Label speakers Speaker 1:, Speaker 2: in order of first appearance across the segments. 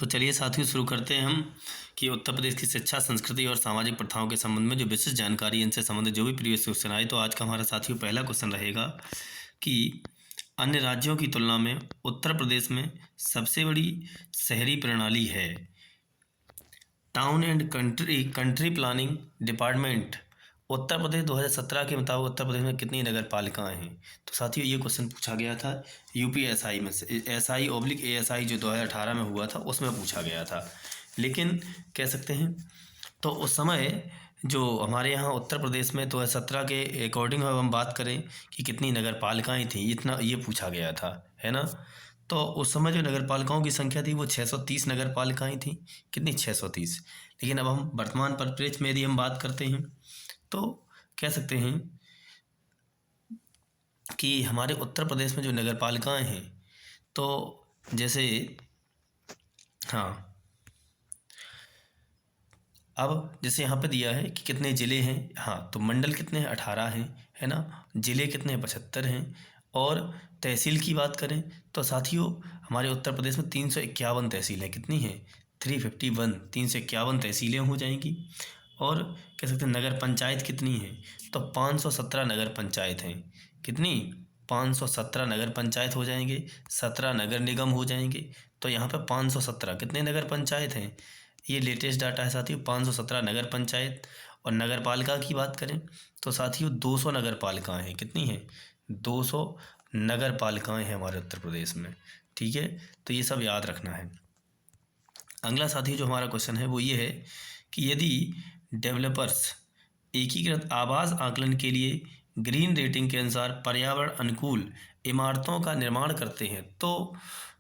Speaker 1: तो चलिए साथियों शुरू करते हैं हम कि उत्तर प्रदेश की शिक्षा, संस्कृति और सामाजिक प्रथाओं के संबंध में जो विशिष्ट जानकारी है, इनसे संबंधित जो भी प्रीवियस क्वेश्चन आए। तो आज का हमारा साथियों पहला क्वेश्चन रहेगा कि अन्य राज्यों की तुलना में उत्तर प्रदेश में सबसे बड़ी शहरी प्रणाली है। Town and country planning department Uttar Pradesh 2017 के मुताबिक उत्तर प्रदेश में कितनी नगर पालिकाएँ हैं। तो साथियों ये क्वेश्चन पूछा गया था यूपीएसआई में से, SI/ASI जो 2018 में हुआ था उसमें पूछा गया था। लेकिन कह सकते हैं तो उस समय जो हमारे यहाँ उत्तर प्रदेश में 2017 के अकॉर्डिंग हम बात करें कि कितनी नगर पालिकाएँ थीं, इतना ये पूछा गया था, है ना। तो उस समय जो नगर पालिकाओं की संख्या थी वो 630 नगर पालिकाएँ थीं। कितनी? 630। लेकिन अब हम वर्तमान परिप्रेक्ष्य में यदि हम बात करते हैं तो कह सकते हैं कि हमारे उत्तर प्रदेश में जो नगर पालिकाएँ हैं तो जैसे हाँ, अब जैसे यहाँ पे दिया है कि कितने ज़िले हैं। हाँ, तो मंडल कितने हैं? 18 हैं, है ना। ज़िले कितने हैं? 75 हैं। और तहसील की बात करें तो साथियों हमारे उत्तर प्रदेश में 351 तहसीलें कितनी हैं? 351, 351 तहसीलें हो जाएंगी। और कह सकते हैं नगर पंचायत कितनी हैं? तो 517 नगर पंचायत हैं। कितनी? 517 नगर पंचायत हो जाएंगे। 17 नगर निगम हो जाएंगे। तो यहाँ पे 517 कितने नगर पंचायत हैं? ये लेटेस्ट डाटा है साथियों, 517 नगर पंचायत। और नगर पालिका की बात करें तो साथियों 200 नगर पालिकाएँ हैं। कितनी हैं? 200 नगर पालिकाएँ हैं हमारे उत्तर प्रदेश में। ठीक है, तो ये सब याद रखना है। अगला साथी जो हमारा क्वेश्चन है वो ये है कि यदि डेवलपर्स एकीकृत आवास आकलन के लिए ग्रीन रेटिंग के अनुसार पर्यावरण अनुकूल इमारतों का निर्माण करते हैं तो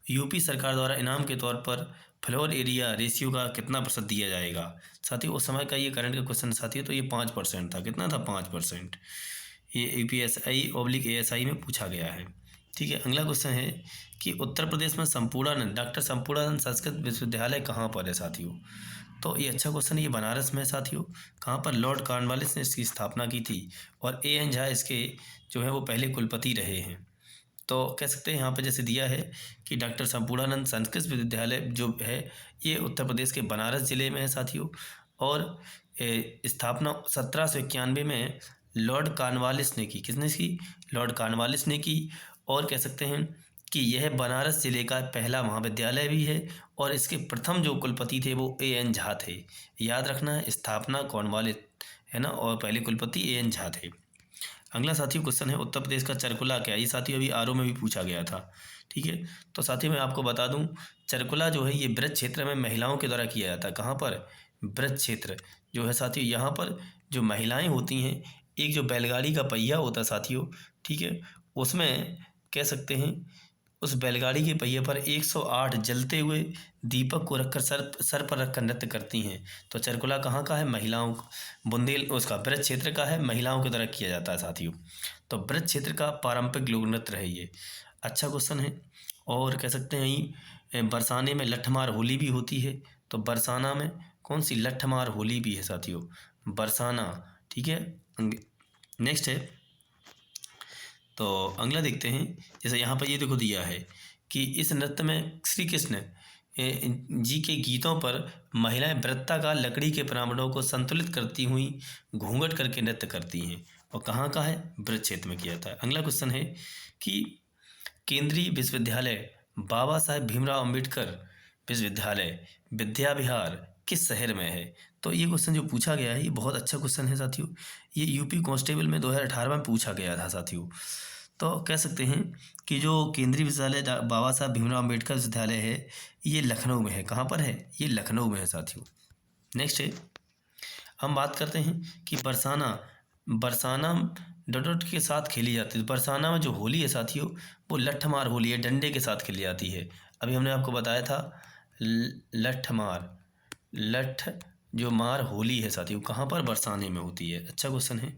Speaker 1: यूपी सरकार द्वारा इनाम के तौर पर फ्लोर एरिया रेशियो का कितना प्रतिशत दिया जाएगा। साथियों उस समय का ये करंट का क्वेश्चन साथियों तो ये 5% था। कितना था? 5%। ये UPSI/ASI में पूछा गया है। ठीक है, अगला क्वेश्चन है कि उत्तर प्रदेश में संपूर्णानंद डॉक्टर संपूर्णानंद संस्कृत विश्वविद्यालय कहाँ पर है साथियों। तो ये अच्छा क्वेश्चन है, ये बनारस में है साथियों। कहाँ पर? लॉर्ड कॉर्नवालिस ने इसकी स्थापना की थी और A.N. झा इसके जो है वो पहले कुलपति रहे हैं। तो कह सकते हैं यहाँ पे जैसे दिया है कि डॉक्टर संपूर्णानंद संस्कृत विश्वविद्यालय जो है ये उत्तर प्रदेश के बनारस ज़िले में है साथियों। और स्थापना 1791 में लॉर्ड कॉर्नवालिस ने की। किसने की? लॉर्ड कॉर्नवालिस ने की। और कह सकते हैं कि यह बनारस ज़िले का पहला महाविद्यालय भी है और इसके प्रथम जो कुलपति थे वो A.N. झा थे। याद रखना है, स्थापना कॉर्नवालिस है ना, और पहले कुलपति A.N. झा थे। अगला साथियों क्वेश्चन है उत्तर प्रदेश का चरकुला क्या है। ये साथियों अभी आरओ में भी पूछा गया था। ठीक है, तो साथियों मैं आपको बता दूं चरकुला जो है ये ब्रज क्षेत्र में महिलाओं के द्वारा किया जाता है। कहाँ पर? ब्रज क्षेत्र जो है साथियों, यहाँ पर जो महिलाएं होती हैं, एक जो बैलगाड़ी का पहिया होता है साथियों, ठीक है, उसमें कह सकते हैं उस बैलगाड़ी के पहिए पर 108 जलते हुए दीपक को रखकर सर पर रखकर नृत्य करती हैं। तो चरकुला कहाँ का है? महिलाओं, बुंदेल उसका ब्रज क्षेत्र का है, महिलाओं के द्वारा किया जाता है साथियों। तो ब्रज क्षेत्र का पारंपरिक लोक नृत्य है ये। अच्छा क्वेश्चन है। और कह सकते हैं यहीं बरसाने में लठमार होली भी होती है। तो बरसाना में कौन सी? लठमार होली भी है साथियों, बरसाना। ठीक है, नेक्स्ट है तो अगला देखते हैं। जैसे यहाँ पर ये देखो दिया है कि इस नृत्य में श्री कृष्ण जी के गीतों पर महिलाएं वृत्ताकार लकड़ी के पिरामिडों को संतुलित करती हुई घूंघट करके नृत्य करती हैं। और कहाँ का है? ब्रज क्षेत्र में किया जाता है। अगला क्वेश्चन है कि केंद्रीय विश्वविद्यालय बाबा साहेब भीमराव अम्बेडकर विश्वविद्यालय विद्या विहार किस शहर में है। तो ये क्वेश्चन जो पूछा गया है ये बहुत अच्छा क्वेश्चन है साथियों। ये यूपी कांस्टेबल में 2018 में पूछा गया था साथियों। तो कह सकते हैं कि जो केंद्रीय विश्वविद्यालय बाबा साहब भीमराव अम्बेडकर विश्वविद्यालय है ये लखनऊ में है। कहाँ पर है? ये लखनऊ में है साथियों। नेक्स्ट है, हम बात करते हैं कि बरसाना डट के साथ खेली जाती है। बरसाना में जो होली है साथियों वो लठमार होली है, डंडे के साथ खेली जाती है। अभी हमने आपको बताया था लठ जो मार होली है साथियों कहाँ पर? बरसाने में होती है। अच्छा क्वेश्चन है।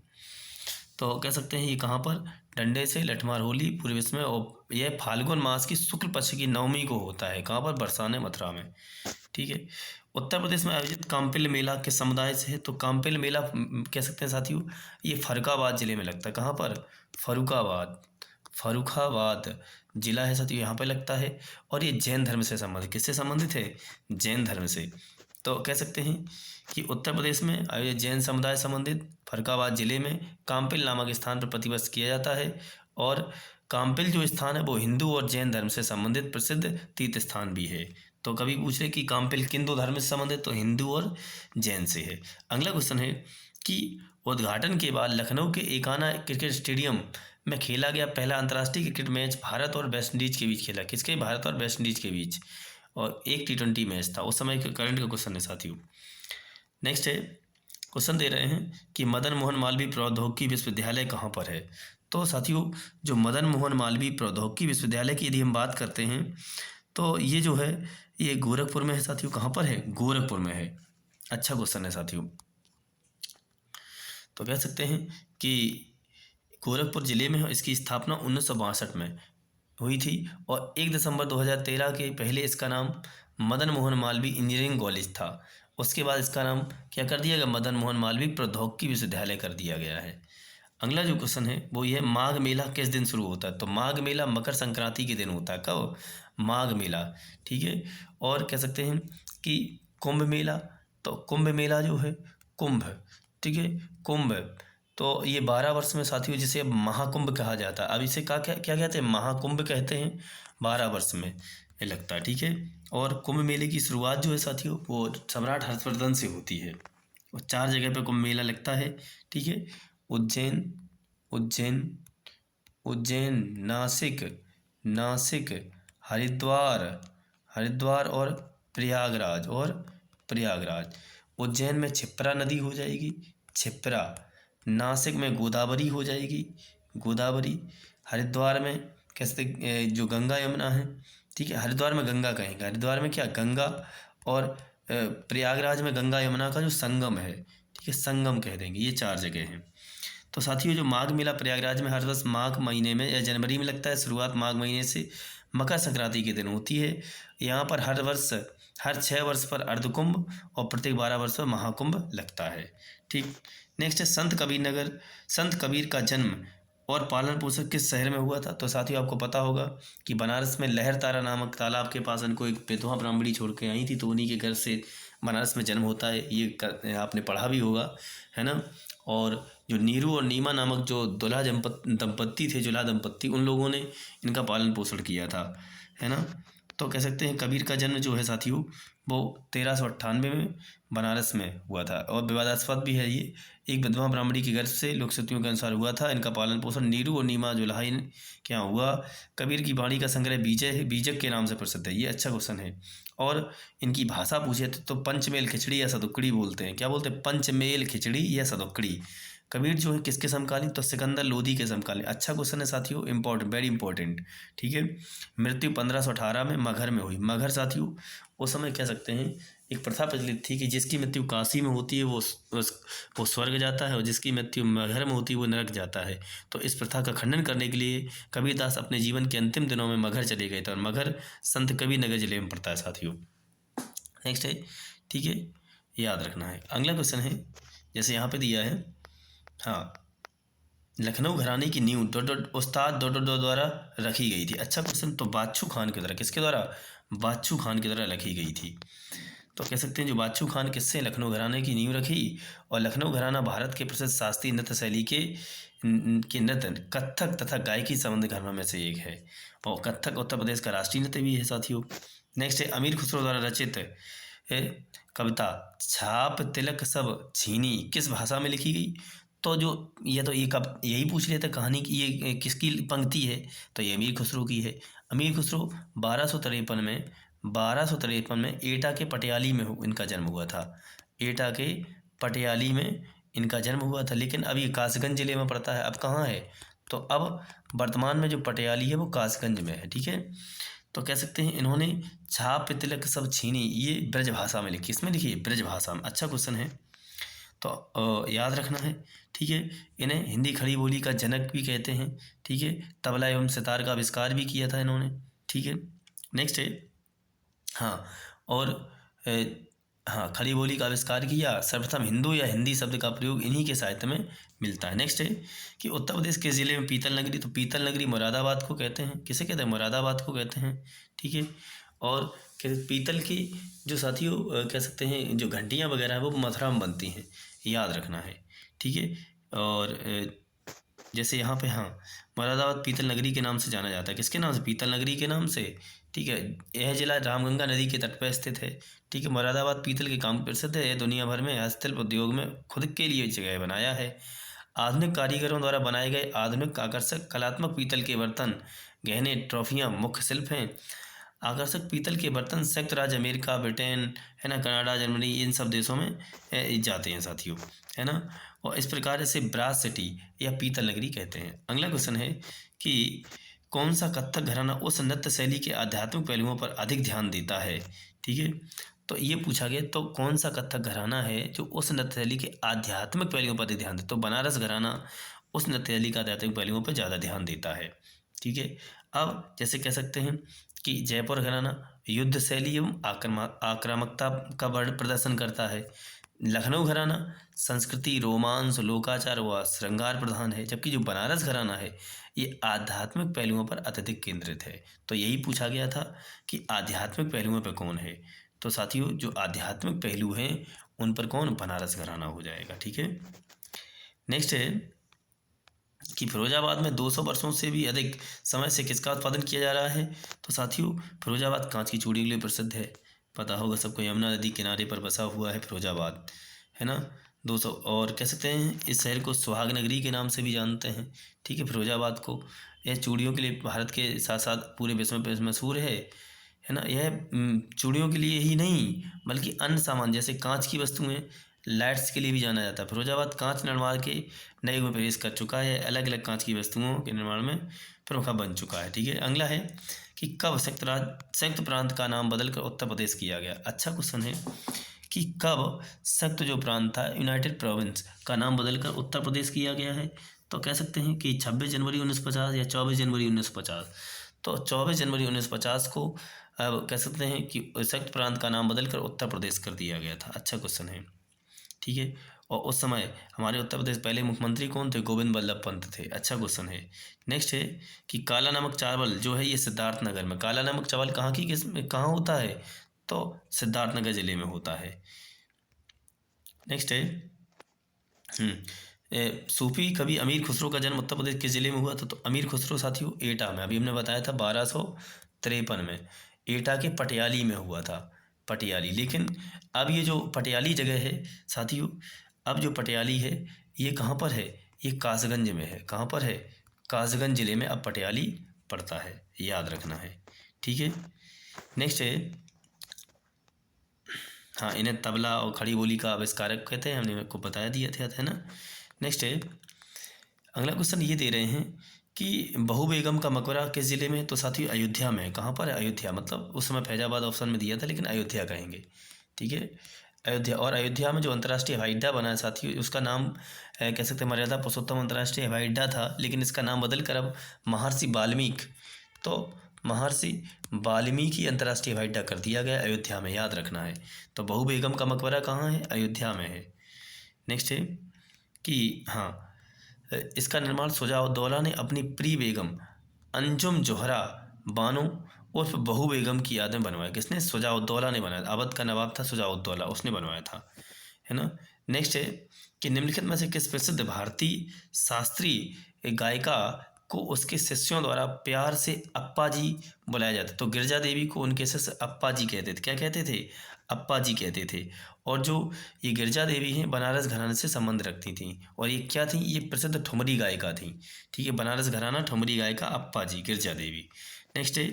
Speaker 1: तो कह सकते हैं ये कहाँ पर? डंडे से लठमार होली पूरे विश्व में, और यह फाल्गुन मास की शुक्ल पक्ष की नवमी को होता है। कहाँ पर? बरसाने मथुरा में। ठीक है, उत्तर प्रदेश में आयोजित काम्पिल मेला किस समुदाय से है। तो काम्पिल मेला कह सकते हैं साथियों ये फर्रुखाबाद जिले में लगता है। कहाँ पर? फर्रुखाबाद जिला है साथियों यहाँ पे लगता है। और ये जैन धर्म से संबंधित, किससे संबंधित है? जैन धर्म से। तो कह सकते हैं कि उत्तर प्रदेश में आयोजित जैन समुदाय संबंधित फर्रुखाबाद जिले में काम्पिल नामक स्थान पर प्रतिवर्ष किया जाता है। और काम्पिल जो स्थान है वो हिंदू और जैन धर्म से संबंधित प्रसिद्ध तीर्थ स्थान भी है। तो कभी पूछ रहे कि काम्पिल किन दो धर्म से संबंधित, तो हिंदू और जैन से है। अगला क्वेश्चन है कि उद्घाटन के बाद लखनऊ के एकाना क्रिकेट स्टेडियम में खेला गया पहला अंतर्राष्ट्रीय क्रिकेट मैच भारत और वेस्ट इंडीज के बीच खेला, किसके? भारत और वेस्ट इंडीज के बीच। और एक T20 मैच था, उस समय के करंट का क्वेश्चन है साथियों। नेक्स्ट है, क्वेश्चन दे रहे हैं कि मदन मोहन मालवीय प्रौद्योगिकी विश्वविद्यालय कहाँ पर है? तो साथियों जो मदन मोहन मालवीय प्रौद्योगिकी विश्वविद्यालय की यदि हम बात करते हैं तो ये जो है ये गोरखपुर में है साथियों। कहाँ पर है? गोरखपुर में है। अच्छा क्वेश्चन है साथियों। तो कह सकते हैं कि गोरखपुर जिले में इसकी स्थापना 1962 में हुई थी। और 1 दिसंबर 2013 के पहले इसका नाम मदन मोहन मालवीय इंजीनियरिंग कॉलेज था। उसके बाद इसका नाम क्या कर दिया गया? मदन मोहन मालवीय प्रौद्योगिकी विश्वविद्यालय कर दिया गया है। अगला जो क्वेश्चन है वो ये है, माघ मेला किस दिन शुरू होता है? तो माघ मेला मकर संक्रांति के दिन होता है। कब? माघ मेला। ठीक है। और कह सकते हैं कि कुंभ मेला, तो कुंभ मेला जो है कुंभ, ठीक है, कुंभ, तो ये 12 वर्ष में साथियों जिसे अब महाकुंभ कहा जाता है। अब इसे क्या क्या क्या कहते हैं? महाकुंभ कहते हैं। 12 वर्ष में ये लगता है। ठीक है। और कुंभ मेले की शुरुआत जो है साथियों वो सम्राट हर्षवर्धन से होती है। और 4 जगह पे कुंभ मेला लगता है। ठीक है। उज्जैन, उज्जैन, उज्जैन, नासिक, नासिक, हरिद्वार, हरिद्वार और प्रयागराज, और प्रयागराज। उज्जैन में क्षिप्रा नदी हो जाएगी, क्षिप्रा। नासिक में गोदावरी हो जाएगी, गोदावरी। हरिद्वार में कैसे जो गंगा यमुना है, ठीक है, हरिद्वार में गंगा कहेंगे, हरिद्वार में क्या? गंगा। और प्रयागराज में गंगा यमुना का जो संगम है, ठीक है, संगम कह देंगे। ये 4 जगह हैं। तो साथियों जो माघ मेला प्रयागराज में हर वर्ष माघ महीने में या जनवरी में लगता है। शुरुआत माघ महीने से मकर संक्रांति के दिन होती है। यहाँ पर हर 6 वर्ष पर अर्धकुंभ और प्रत्येक 12 वर्ष पर महाकुंभ लगता है। ठीक। नेक्स्ट है संत कबीर नगर। संत कबीर का जन्म और पालन पोषण किस शहर में हुआ था? तो साथियों आपको पता होगा कि बनारस में लहर तारा नामक तालाब के पास इनको एक विधवा ब्राह्मणी छोड़ के आई थी, तो उन्हीं के घर से बनारस में जन्म होता है। ये आपने पढ़ा भी होगा, है ना। और जो नीरू और नीमा नामक जो दुल्हा दंपत्ति थे, जुल्हा दंपत्ति, उन लोगों ने इनका पालन पोषण किया था, है ना। तो कह सकते हैं कबीर का जन्म जो है साथियों वो 1398 में बनारस में हुआ था। और विवादास्पद भी है ये। एक विधवा ब्राह्मणी के गर्भ से लोकश्रुतियों के अनुसार हुआ था। इनका पालन पोषण नीरू और नीमा जुल्हा क्या हुआ? कबीर की वाणी का संग्रह बीजक के नाम से प्रसिद्ध है। ये अच्छा क्वेश्चन है। और इनकी भाषा पूछे तो पंचमेल खिचड़ी या सदुक्कड़ी बोलते हैं। क्या बोलते हैं? पंचमेल खिचड़ी या सदुक्कड़ी। कबीर जो है किसके समकालीन? तो सिकंदर लोधी के समकालीन। अच्छा क्वेश्चन है साथियों, इंपॉर्टेंट, वेरी इंपॉर्टेंट। ठीक है। मृत्यु 1518 में मगहर में हुई। मगहर साथियों उस समय कह सकते हैं एक प्रथा प्रचलित थी कि जिसकी मृत्यु काशी में होती है वो स्वर्ग जाता है, और जिसकी मृत्यु मगहर में होती है वो नरक जाता है। तो इस प्रथा का खंडन करने के लिए कबीरदास अपने जीवन के अंतिम दिनों में मगहर चले गए थे। और मगहर संत कबीर नगर जिले में पड़ता है साथियों। नेक्स्ट है, ठीक है, याद रखना है। अगला क्वेश्चन है जैसे यहाँ पे दिया है, हाँ, लखनऊ घराने की नींव उस्ताद द्वारा रखी गई थी। अच्छा क्वेश्चन। तो बादशाह खान के द्वारा, किसके द्वारा? बादशाह खान के द्वारा रखी गई थी। तो कह सकते हैं जो बादशाह खान किससे लखनऊ घराने की नींव रखी। और लखनऊ घराना भारत के प्रसिद्ध शास्त्रीय नृत्य शैली के नृत्य कत्थक तथा गायकी संबंधी घरानों में से एक है। और कत्थक उत्तर प्रदेश का राष्ट्रीय नृत्य भी है साथियों। नेक्स्ट है अमीर खुसरो द्वारा रचित कविता छाप तिलक सब छीनी किस भाषा में लिखी गई? तो जो ये तो यही पूछ रहे थे कहानी की ये किसकी पंक्ति है? तो ये अमीर खुसरो की है। अमीर खुसरो 1253 में एटा के पटियाली में इनका जन्म हुआ था। एटा के पटियाली में इनका जन्म हुआ था। लेकिन अब ये कासगंज जिले में पड़ता है। अब कहाँ है? तो अब वर्तमान में जो पटियाली है वो कासगंज में है। ठीक है। तो कह सकते हैं इन्होंने छाप तिलक सब छीनी ये ब्रज भाषा में लिखी। इसमें लिखी ब्रज भाषा में। अच्छा क्वेश्चन है, तो याद रखना है। ठीक है। इन्हें हिंदी खड़ी बोली का जनक भी कहते हैं। ठीक है। तबला एवं सितार का आविष्कार भी किया था इन्होंने। ठीक है। नेक्स्ट है, हाँ, और हाँ, खड़ी बोली का आविष्कार किया। सर्वप्रथम हिंदू या हिंदी शब्द का प्रयोग इन्हीं के साहित्य में मिलता है। नेक्स्ट है कि उत्तर प्रदेश के ज़िले में पीतल नगरी, तो पीतल नगरी मुरादाबाद को कहते हैं। किसे कहते हैं? मुरादाबाद को कहते हैं। ठीक है। और पीतल की जो साथियों कह सकते हैं जो घंटियाँ वगैरह हैं वो मथुरा में बनती हैं, याद रखना है। ठीक है। और जैसे यहाँ पे हाँ, मुरादाबाद पीतल नगरी के नाम से जाना जाता है। किसके नाम से? पीतल नगरी के नाम से। ठीक है। यह जिला रामगंगा नदी के तट पर स्थित है। ठीक है। मुरादाबाद पीतल के काम प्रसिद्ध है। यह दुनिया भर में हस्तशिल्प उद्योग में खुद के लिए जगह बनाया है। आधुनिक कारीगरों द्वारा बनाए गए आधुनिक आकर्षक कलात्मक पीतल के बर्तन, गहने, ट्रॉफियाँ मुख्य शिल्प हैं। आकर्षक पीतल के बर्तन संयुक्त राज्य अमेरिका, ब्रिटेन, है ना, कनाडा, जर्मनी, इन सब देशों में जाते हैं साथियों, है ना। और इस प्रकार इसे ब्रास सिटी या पीतल नगरी कहते हैं। अगला क्वेश्चन है कि कौन सा कथक घराना उस नृत्य शैली के आध्यात्मिक पहलुओं पर अधिक ध्यान देता है? ठीक है। तो ये पूछा गया, तो कौन सा कथक घराना है जो उस नृत्य शैली के आध्यात्मिक पहलुओं पर अधिक ध्यान देता है? तो बनारस घराना उस नृत्य शैली का आध्यात्मिक पहलुओं पर ज़्यादा ध्यान देता है। ठीक है। अब जैसे कह सकते हैं कि जयपुर घराना युद्ध शैली एवं आक्रामकता का प्रदर्शन करता है। लखनऊ घराना संस्कृति, रोमांस, लोकाचार व श्रृंगार प्रधान है। जबकि जो बनारस घराना है ये आध्यात्मिक पहलुओं पर अत्यधिक केंद्रित है। तो यही पूछा गया था कि आध्यात्मिक पहलुओं पर कौन है। तो साथियों जो आध्यात्मिक पहलू हैं उन पर कौन? बनारस घराना हो जाएगा। ठीक है। नेक्स्ट है कि फिरोजाबाद में 200 वर्षों से भी अधिक समय से किसका उत्पादन किया जा रहा है? तो साथियों फिरोजाबाद कांच की चूड़ियों के लिए प्रसिद्ध है। पता होगा सबको, यमुना नदी किनारे पर बसा हुआ है फिरोजाबाद, है ना। 200 और कह सकते हैं इस शहर को सुहाग नगरी के नाम से भी जानते हैं। ठीक है। फिरोजाबाद को यह चूड़ियों के लिए भारत के साथ साथ पूरे विश्व में मशहूर है ना। यह चूड़ियों के लिए ही नहीं बल्कि अन्य सामान जैसे कांच की वस्तुएं, लाइट्स के लिए भी जाना जाता है। फिरोजाबाद कांच निर्माण के नए युग में प्रवेश कर चुका है। अलग अलग कांच की वस्तुओं के निर्माण में प्रमुख बन चुका है। ठीक है। अगला है कि कब संयुक्त प्रांत का नाम बदलकर उत्तर प्रदेश किया गया? अच्छा क्वेश्चन है कि कब संयुक्त जो प्रांत था यूनाइटेड प्रोविंस का नाम बदलकर उत्तर प्रदेश किया गया है? तो कह सकते हैं कि 26 जनवरी 1950 या 24 जनवरी 1950। तो 24 जनवरी 1950 को अब कह सकते हैं कि संयुक्त प्रांत का नाम बदलकर उत्तर प्रदेश कर दिया गया था। अच्छा क्वेश्चन है। ठीक है। और उस समय हमारे उत्तर प्रदेश पहले मुख्यमंत्री कौन थे? गोविंद बल्लभ पंत थे। अच्छा क्वेश्चन है। नेक्स्ट है कि काला नमक चावल जो है ये सिद्धार्थनगर में, काला नमक चावल कहाँ होता है? तो सिद्धार्थनगर जिले में होता है। नेक्स्ट है सूफी कवि अमीर खुसरो का जन्म उत्तर प्रदेश किस जिले में हुआ था? तो अमीर खुसरो साथियों एटा में, अभी हमने बताया था 1253 में एटा के पटियाली में हुआ था। पटियाली। लेकिन अब ये जो पटियाली जगह है साथियों, अब जो पटियाली है ये कहाँ पर है? ये कासगंज में है। कहाँ पर है? कासगंज जिले में अब पटियाली पड़ता है, याद रखना है। ठीक है। नेक्स्ट है हाँ, इन्हें तबला और खड़ी बोली का आविष्कारक कहते हैं, हमने आपको बताया दिया था, है ना। नेक्स्ट है अगला क्वेश्चन ये दे रहे हैं कि बहू बेगम का मकबरा किस जिले में है? तो साथियों अयोध्या में है। कहाँ पर है? अयोध्या। मतलब उस समय फैजाबाद ऑप्शन में दिया था लेकिन अयोध्या कहेंगे। ठीक है। अयोध्या। और अयोध्या में जो अंतर्राष्ट्रीय हवाई अड्डा बना है साथियों उसका नाम कह सकते हैं मर्यादा पुरुषोत्तम अंतर्राष्ट्रीय हवाई अड्डा था, लेकिन इसका नाम बदल कर अब महर्षि वाल्मीकि, तो महर्षि वाल्मीकि अंतर्राष्ट्रीय हवाई अड्डा कर दिया गया अयोध्या में, याद रखना है। तो बहू बेगम का मकबरा कहाँ है? अयोध्या में है। नेक्स्ट है कि हाँ इसका निर्माण शुजाउद्दौला ने अपनी प्रिय बेगम अंजुम जोहरा बानो उर्फ बहू बेगम की याद में बनवाया। किसने? शुजाउद्दौला ने बनाया। अवध का नवाब था शुजाउद्दौला, उसने बनवाया था, है ना। नेक्स्ट है कि निम्नलिखित में से किस प्रसिद्ध भारतीय शास्त्रीय गायिका को उसके शिष्यों द्वारा प्यार से अप्पा जी बुलाया जाता? तो गिरजा देवी को उनके शिष्य अप्पा जी कहते थे। क्या कहते थे? अप्पा जी कहते थे। और जो ये गिरजा देवी हैं बनारस घराने से संबंध रखती थीं, और ये क्या थी? ये प्रसिद्ध ठुमरी गायिका थीं। ठीक है। बनारस घराना ठुमरी गायिका अप्पा जी, गिरजा देवी। नेक्स्ट है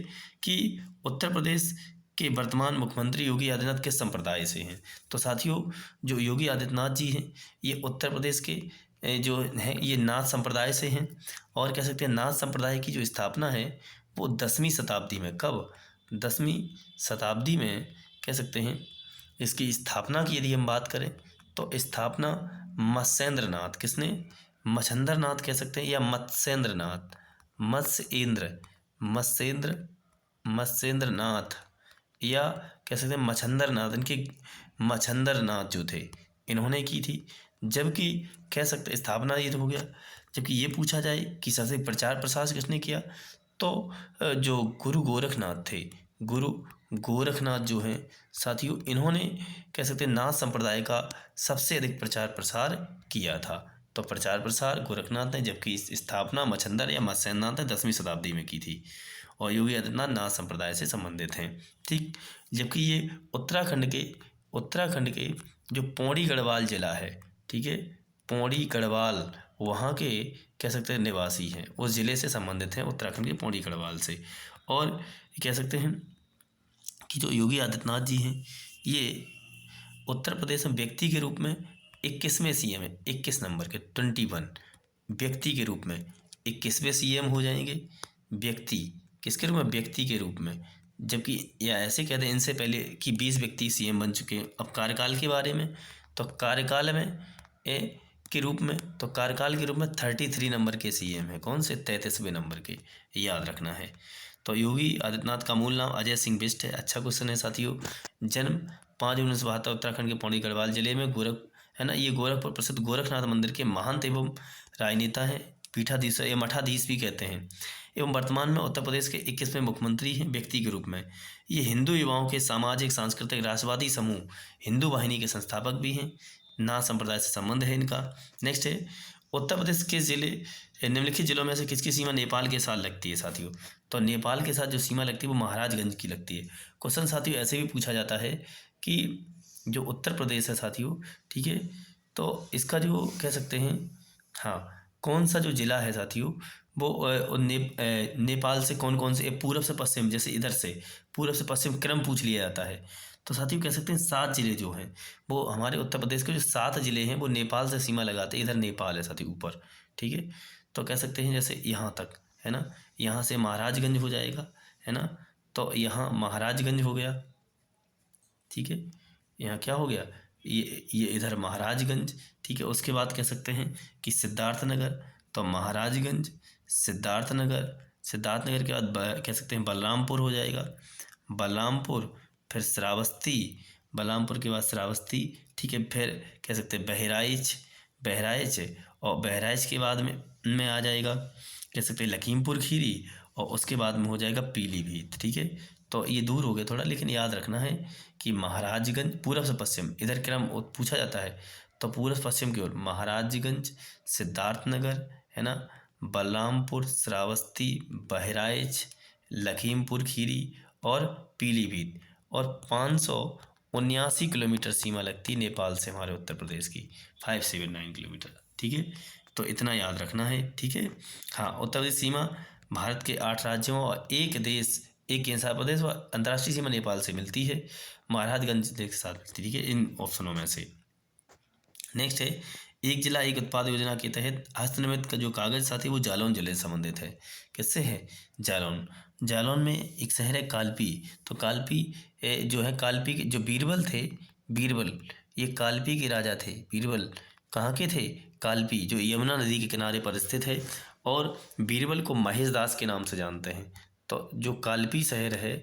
Speaker 1: कि उत्तर प्रदेश के वर्तमान मुख्यमंत्री योगी आदित्यनाथ किस संप्रदाय से हैं? तो साथियों जो योगी आदित्यनाथ जी हैं ये उत्तर प्रदेश के जो हैं ये नाथ संप्रदाय से हैं। और कह सकते हैं नाथ संप्रदाय की जो स्थापना है वो 10वीं शताब्दी में, कब? 10वीं शताब्दी में कह सकते हैं इसकी स्थापना की यदि हम बात करें तो स्थापना मत्स्येंद्रनाथ, किसने? मच्छंद्रनाथ कह सकते हैं या मत्स्येंद्रनाथ, मत्स्येंद्रनाथ या कह सकते हैं मच्छंद्रनाथ, इनके मच्छंदर नाथ जो थे इन्होंने की थी। जबकि कह सकते स्थापना ये तो हो गया। जबकि ये पूछा जाए कि सबसे प्रचार प्रसार किसने किया, तो जो गुरु गोरखनाथ थे, गुरु गोरखनाथ जो हैं साथियों, इन्होंने कह सकते हैं नाथ संप्रदाय का सबसे अधिक प्रचार प्रसार किया था। तो प्रचार प्रसार गोरखनाथ ने, जबकि स्थापना मच्छंदर या मत्स्यनाथ ने 10वीं शताब्दी में की थी। और योगी आदित्यनाथ नाथ संप्रदाय से संबंधित हैं। ठीक। जबकि ये उत्तराखंड के जो पौड़ी गढ़वाल जिला है, ठीक है, पौड़ी गढ़वाल वहाँ के कह सकते हैं निवासी हैं, उस ज़िले से संबंधित हैं, उत्तराखंड के पौड़ी गढ़वाल से। और कह सकते हैं कि जो योगी आदित्यनाथ जी हैं ये उत्तर प्रदेश में व्यक्ति के रूप में 21वें सीएम है, 21 नंबर के 21 व्यक्ति के रूप में 21वें सीएम हो जाएंगे। व्यक्ति किसके रूप में, व्यक्ति के रूप में। जबकि या ऐसे कहते हैं इनसे पहले कि 20 व्यक्ति सीएम बन चुके हैं। अब कार्यकाल के बारे में, तो कार्यकाल में के रूप में, तो कार्यकाल के रूप में 33 नंबर के सीएम है। कौन से, 33वें नंबर के, याद रखना है। तो योगी आदित्यनाथ का मूल नाम अजय सिंह बिष्ट है। अच्छा क्वेश्चन है साथियों। जन्म 5 जून 1972 उत्तराखंड के पौड़ी गढ़वाल जिले में, है ना, ये गोरखपुर प्रसिद्ध गोरखनाथ मंदिर के महंत एवं राजनेता हैं, पीठाधीश या मठाधीश भी कहते हैं, एवं वर्तमान में उत्तर प्रदेश के 21वें मुख्यमंत्री हैं व्यक्ति के रूप में। ये हिंदू युवाओं के सामाजिक सांस्कृतिक राष्ट्रवादी समूह हिंदू वाहिनी के संस्थापक भी हैं। नाथ संप्रदाय से संबंध है इनका। नेक्स्ट है, उत्तर प्रदेश के जिले निम्नलिखित जिलों में से किसकी सीमा नेपाल के साथ लगती है साथियों। तो नेपाल के साथ जो सीमा लगती है वो महाराजगंज की लगती है। क्वेश्चन साथियों ऐसे भी पूछा जाता है कि जो उत्तर प्रदेश है साथियों, ठीक है, तो इसका जो कह सकते हैं, हाँ, कौन सा जो जिला है साथियों वो नेपाल से कौन कौन से पूर्व से पश्चिम, जैसे इधर से पूर्व से पश्चिम क्रम पूछ लिया जाता है। तो साथियों कह सकते हैं 7 जिले जो हैं वो हमारे उत्तर प्रदेश के जो 7 जिले हैं वो नेपाल से सीमा लगाते हैं। इधर नेपाल है साथियों ऊपर, ठीक है। तो कह सकते हैं जैसे यहाँ तक, है ना, यहाँ से महाराजगंज हो जाएगा, है ना, तो यहाँ महाराजगंज हो गया, ठीक है। यहाँ क्या हो गया, ये इधर महाराजगंज, ठीक है। उसके बाद कह सकते हैं कि सिद्धार्थनगर, तो महाराजगंज, सिद्धार्थनगर के बाद कह सकते हैं बलरामपुर हो जाएगा, बलरामपुर, फिर श्रावस्ती, बलरामपुर के बाद श्रावस्ती, ठीक है। फिर कह सकते हैं बहराइच, और बहराइच के बाद में आ जाएगा कह सकते हैं लखीमपुर खीरी, और उसके बाद में हो जाएगा पीलीभीत, ठीक है। तो ये दूर हो गया थोड़ा, लेकिन याद रखना है कि महाराजगंज पूर्व से पश्चिम, इधर क्रम पूछा जाता है, तो पूर्व पश्चिम की ओर महाराजगंज, सिद्धार्थनगर, है ना, बलरामपुर, श्रावस्ती, बहराइच, लखीमपुर खीरी और पीलीभीत। और 579 किलोमीटर सीमा लगती नेपाल से हमारे उत्तर प्रदेश की, 579 किलोमीटर, ठीक है। तो इतना याद रखना है, ठीक है। हाँ, उत्तर प्रदेश सीमा भारत के 8 राज्यों और एक देश, एक केंद्र प्रदेश व अंतर्राष्ट्रीय सीमा नेपाल से मिलती है, महाराजगंज के साथ मिलती है, ठीक है, इन ऑप्शनों में से। नेक्स्ट है, एक जिला एक उत्पाद योजना के तहत हस्तनिर्मित का जो कागज साथी वो जालौन जिले से संबंधित है। किससे है, जालौन में एक शहर है कालपी। तो कालपी जो है, कालपी के जो बीरबल थे, बीरबल ये कालपी के राजा थे। बीरबल कहाँ के थे, कालपी, जो यमुना नदी के किनारे पर स्थित है। और बीरबल को महेश दास के नाम से जानते हैं। तो जो कालपी शहर है,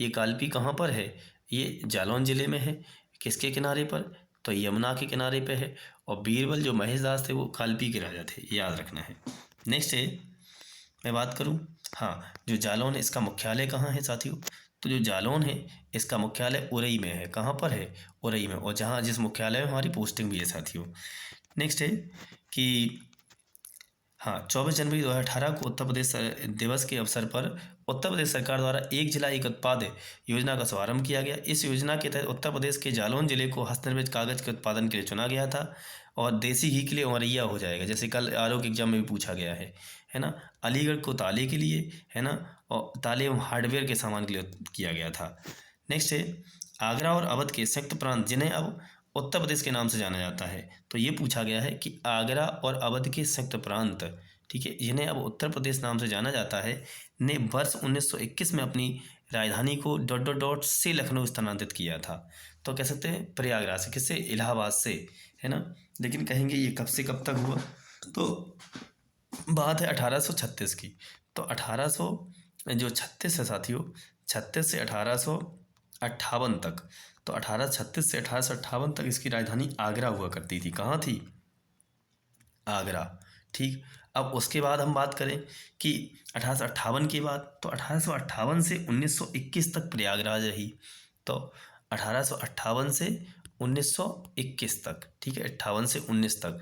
Speaker 1: ये कालपी कहाँ पर है, ये जालौन जिले में है। किसके किनारे पर, तो यमुना के किनारे पे है। और बीरबल जो महेश दास थे वो कालपी के राजा थे, याद रखना है। नेक्स्ट है, मैं बात करूं, हाँ, जो जालौन है इसका मुख्यालय कहाँ है साथियों। तो जो जालौन है इसका मुख्यालय उरई में है। कहाँ पर है, उरई में, और जहाँ जिस मुख्यालय में हमारी पोस्टिंग भी है साथियों। नेक्स्ट है कि हाँ, 24 जनवरी 2018 को उत्तर प्रदेश दिवस के अवसर पर उत्तर प्रदेश सरकार द्वारा एक जिला एक उत्पाद योजना का शुभारंभ किया गया। इस योजना के तहत उत्तर प्रदेश के जालौन जिले को हस्तनिर्मित कागज के उत्पादन के लिए चुना गया था। और देसी घी के लिए उमरैया हो जाएगा, जैसे कल आरोग्य एग्जाम में भी पूछा गया है ना। अलीगढ़ को ताले के लिए, है ना, और ताले एवं हार्डवेयर के सामान के लिए किया गया था। नेक्स्ट है, आगरा और अवध के संयुक्त प्रांत जिन्हें अब उत्तर प्रदेश के नाम से जाना जाता है। तो ये पूछा गया है कि आगरा और अवध के संयुक्त प्रांत, ठीक है, जिन्हें अब उत्तर प्रदेश नाम से जाना जाता है, ने वर्ष 1921 में अपनी राजधानी को ... से लखनऊ स्थानांतरित किया था। तो कह सकते हैं प्रयागराज से, किससे, इलाहाबाद से, है ना। लेकिन कहेंगे ये कब से कब तक हुआ, तो बात है 1836 की। तो 1836 है साथियों, 36 से 1800 1858 तक, तो 1836 से 1858 तक इसकी राजधानी आगरा हुआ करती थी। कहाँ थी? आगरा। ठीक। अब उसके बाद हम बात करें कि 1858 के बाद, तो 1858 से 1921 तक प्रयागराज रही। तो 1858 से 1921 तक, ठीक है, 58 से 19 तक,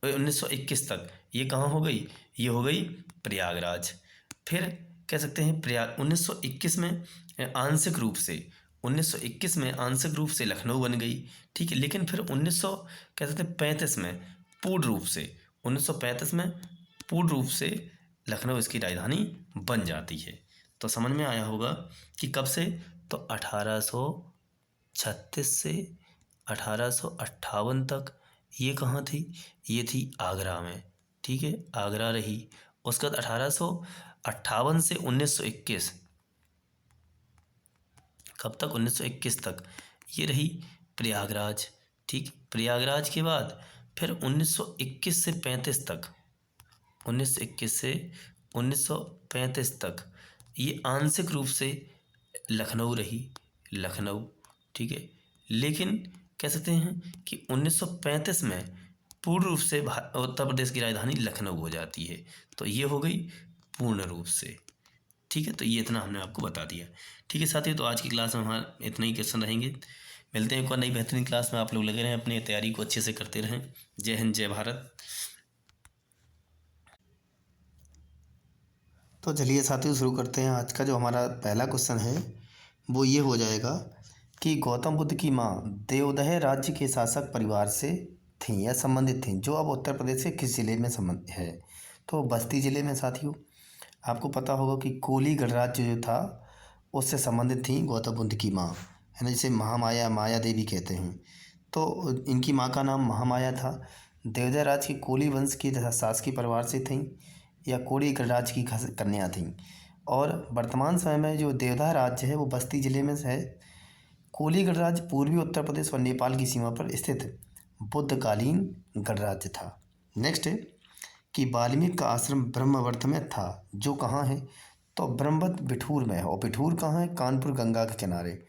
Speaker 1: 1921 तक ये कहाँ हो गई? ये हो गई प्रयागराज। फिर कह सकते हैं प्रयाग 1921 में आंशिक रूप से 1921 में आंशिक रूप से लखनऊ बन गई। ठीक है, लेकिन फिर 1900 कह सकते हैं 35 में पूर्ण रूप से 1935 में पूर्ण रूप से लखनऊ इसकी राजधानी बन जाती है। तो समझ में आया होगा कि कब से, तो 1836 से 1858 तक ये कहाँ थी? ये थी आगरा में। ठीक है, आगरा रही। उसके बाद 1858 से 1921, कब तक? 1921 तक ये रही प्रयागराज। ठीक, प्रयागराज के बाद फिर 1921 से 35 तक, 1921 से 1935 तक ये आंशिक रूप से लखनऊ रही, लखनऊ। ठीक है, लेकिन कह सकते हैं कि 1935 में पूर्ण रूप से उत्तर प्रदेश की राजधानी लखनऊ हो जाती है। तो ये हो गई पूर्ण रूप से। ठीक है, तो ये इतना हमने आपको बता दिया। ठीक है साथियों, तो आज की क्लास में हमारा इतना ही क्वेश्चन रहेंगे। मिलते हैं एक और नई बेहतरीन क्लास में। आप लोग लगे रहें, अपनी तैयारी को अच्छे से करते रहें। जय हिंद, जय भारत। तो चलिए साथियों, शुरू करते हैं। आज का जो हमारा पहला क्वेश्चन है वो ये हो जाएगा कि गौतम बुद्ध की माँ देवदह राज्य के शासक परिवार से थीं या संबंधित थीं, जो अब उत्तर प्रदेश के किस जिले में संबंध है? तो बस्ती जिले में। साथियों, आपको पता होगा कि कोली गणराज्य जो था उससे संबंधित थी गौतम बुद्ध की माँ, है ना, जिसे महामाया, माया देवी कहते हैं। तो इनकी माँ का नाम महामाया था। देवदह राज की कोली वंश की शासकीय परिवार से थीं या कोली गणराज्य की कन्या थीं। और वर्तमान समय में जो देवदह राज्य है वो बस्ती जिले में है। कोली गणराज्य पूर्वी उत्तर प्रदेश और नेपाल की सीमा पर स्थित बुद्धकालीन गणराज्य था। नेक्स्ट है कि वाल्मीकि का आश्रम ब्रह्मवर्त में था, जो कहाँ है? तो ब्रह्मवर्त बिठूर में है। और बिठूर कहाँ है? कानपुर गंगा के किनारे।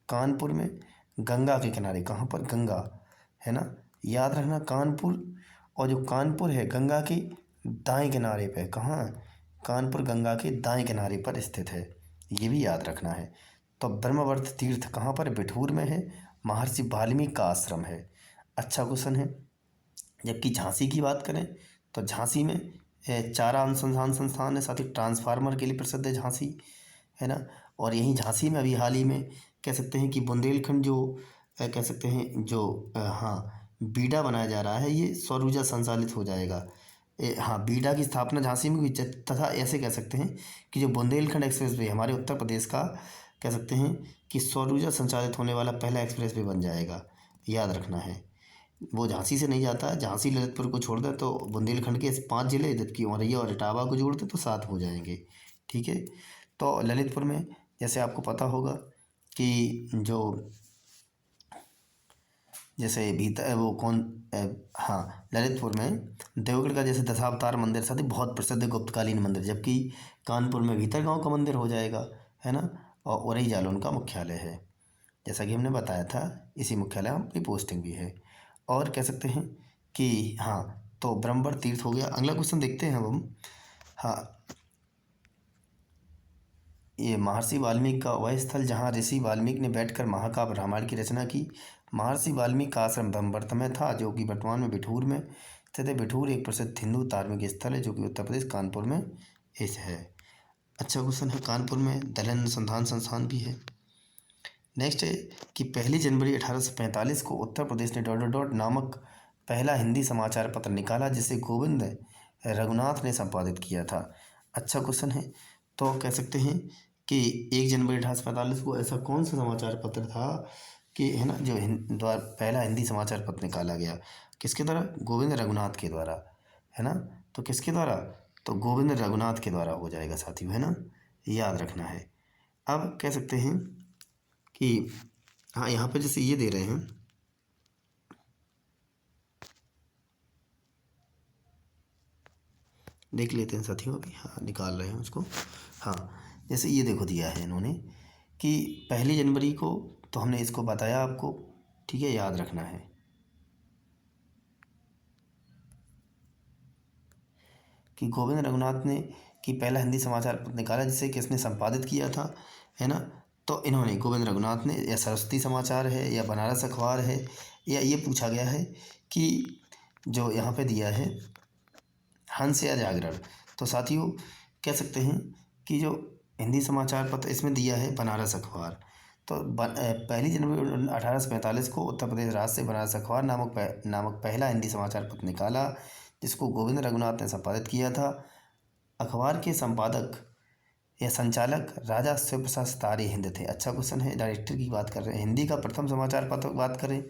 Speaker 1: कानपुर में गंगा के किनारे। कहाँ पर? गंगा, है ना, याद रखना कानपुर। और जो कानपुर है गंगा के दाएं किनारे पे। कहाँ? कानपुर गंगा के दाएं किनारे पर स्थित है, ये भी याद रखना है। तो ब्रह्मवर्त तीर्थ कहाँ पर? बिठूर में है। महर्षि वाल्मीकि का आश्रम है। अच्छा क्वेश्चन है। जबकि झांसी की बात करें तो झांसी में चारा अनुसंधान संस्थान है, साथ ही ट्रांसफार्मर के लिए प्रसिद्ध है झांसी, है ना। और यहीं झांसी में अभी हाल ही में कह सकते हैं कि बुंदेलखंड जो कह सकते हैं जो हाँ बीडा बनाया जा रहा है, ये सौर ऊर्जा संचालित हो जाएगा। हाँ, बीडा की स्थापना झांसी में हुई। तथा ऐसे कह सकते हैं कि जो बुंदेलखंड एक्सप्रेस वे हमारे उत्तर प्रदेश का कह सकते हैं कि सौर ऊर्जा संचालित होने वाला पहला एक्सप्रेस वे बन जाएगा, याद रखना है। वो झांसी से नहीं जाता है। झांसी ललितपुर को छोड़ दे तो बुंदेलखंड के 5 जिले, जबकि औरैया और इटावा को जोड़ दे तो 7 हो जाएंगे। ठीक है, तो ललितपुर में जैसे आपको पता होगा कि जो जैसे भीतर वो कौन हाँ, ललितपुर में देवगढ़ का जैसे दशावतार मंदिर साथ ही बहुत प्रसिद्ध गुप्तकालीन मंदिर, जबकि कानपुर में भीतर गांव का मंदिर हो जाएगा, है ना। और औरई जाल उनका मुख्यालय है, जैसा कि हमने बताया था। इसी मुख्यालय में अपनी पोस्टिंग भी है। और कह सकते हैं कि हाँ, तो ब्रह्मवर्त तीर्थ हो गया। अगला क्वेश्चन देखते हैं अब हम। हाँ, ये महर्षि वाल्मीकि का वह स्थल जहाँ ऋषि वाल्मीकि ने बैठकर महाकाव्य रामायण की रचना की। महर्षि वाल्मीकि का आश्रम ब्रह्मवर्त में था, जो कि वर्तमान में बिठूर में स्थित है। बिठूर एक प्रसिद्ध हिंदू धार्मिक स्थल है, जो कि उत्तर प्रदेश कानपुर में है। अच्छा क्वेश्चन है। कानपुर में दलन अनुसंधान संस्थान भी है। नेक्स्ट है कि 1 जनवरी 1845 को उत्तर प्रदेश ने डॉट डॉट डॉट नामक पहला हिंदी समाचार पत्र निकाला, जिसे गोविंद रघुनाथ ने संपादित किया था। अच्छा क्वेश्चन है। तो कह सकते हैं कि 1 जनवरी 1845 को ऐसा कौन सा समाचार पत्र था कि, है ना, जो पहला हिंदी समाचार पत्र निकाला गया, किसके द्वारा? गोविंद रघुनाथ के द्वारा, है ना। तो किसके द्वारा? तो गोविंद रघुनाथ के द्वारा हो जाएगा साथियों, है ना, याद रखना है। अब कह सकते हैं कि हाँ, यहाँ पे जैसे ये दे रहे हैं, देख लेते हैं साथियों। अभी हाँ, निकाल रहे हैं उसको। हाँ, जैसे ये देखो दिया है इन्होंने कि 1 जनवरी को, तो हमने इसको बताया आपको, ठीक है, याद रखना है कि गोविंद रघुनाथ ने कि पहला हिंदी समाचार पत्र निकाला जिसे किसने संपादित किया था, है ना। तो इन्होंने गोविंद रघुनाथ ने, या सरस्वती समाचार है, या बनारस अखबार है, या ये पूछा गया है कि जो यहाँ पे दिया है हंस या जागरण। तो साथियों कह सकते हैं कि जो हिंदी समाचार पत्र इसमें दिया है बनारस अखबार। तो 1 जनवरी 1845 को उत्तर प्रदेश राज्य से बनारस अखबार नामक पहला हिंदी समाचार पत्र निकाला, जिसको गोविंद रघुनाथ ने संपादित किया था। अखबार के संपादक या संचालक राजा शिवप्रसाद सितारे हिंद थे। अच्छा क्वेश्चन है। डायरेक्टर की बात कर रहे हैं। हिंदी का प्रथम समाचार पत्र बात करें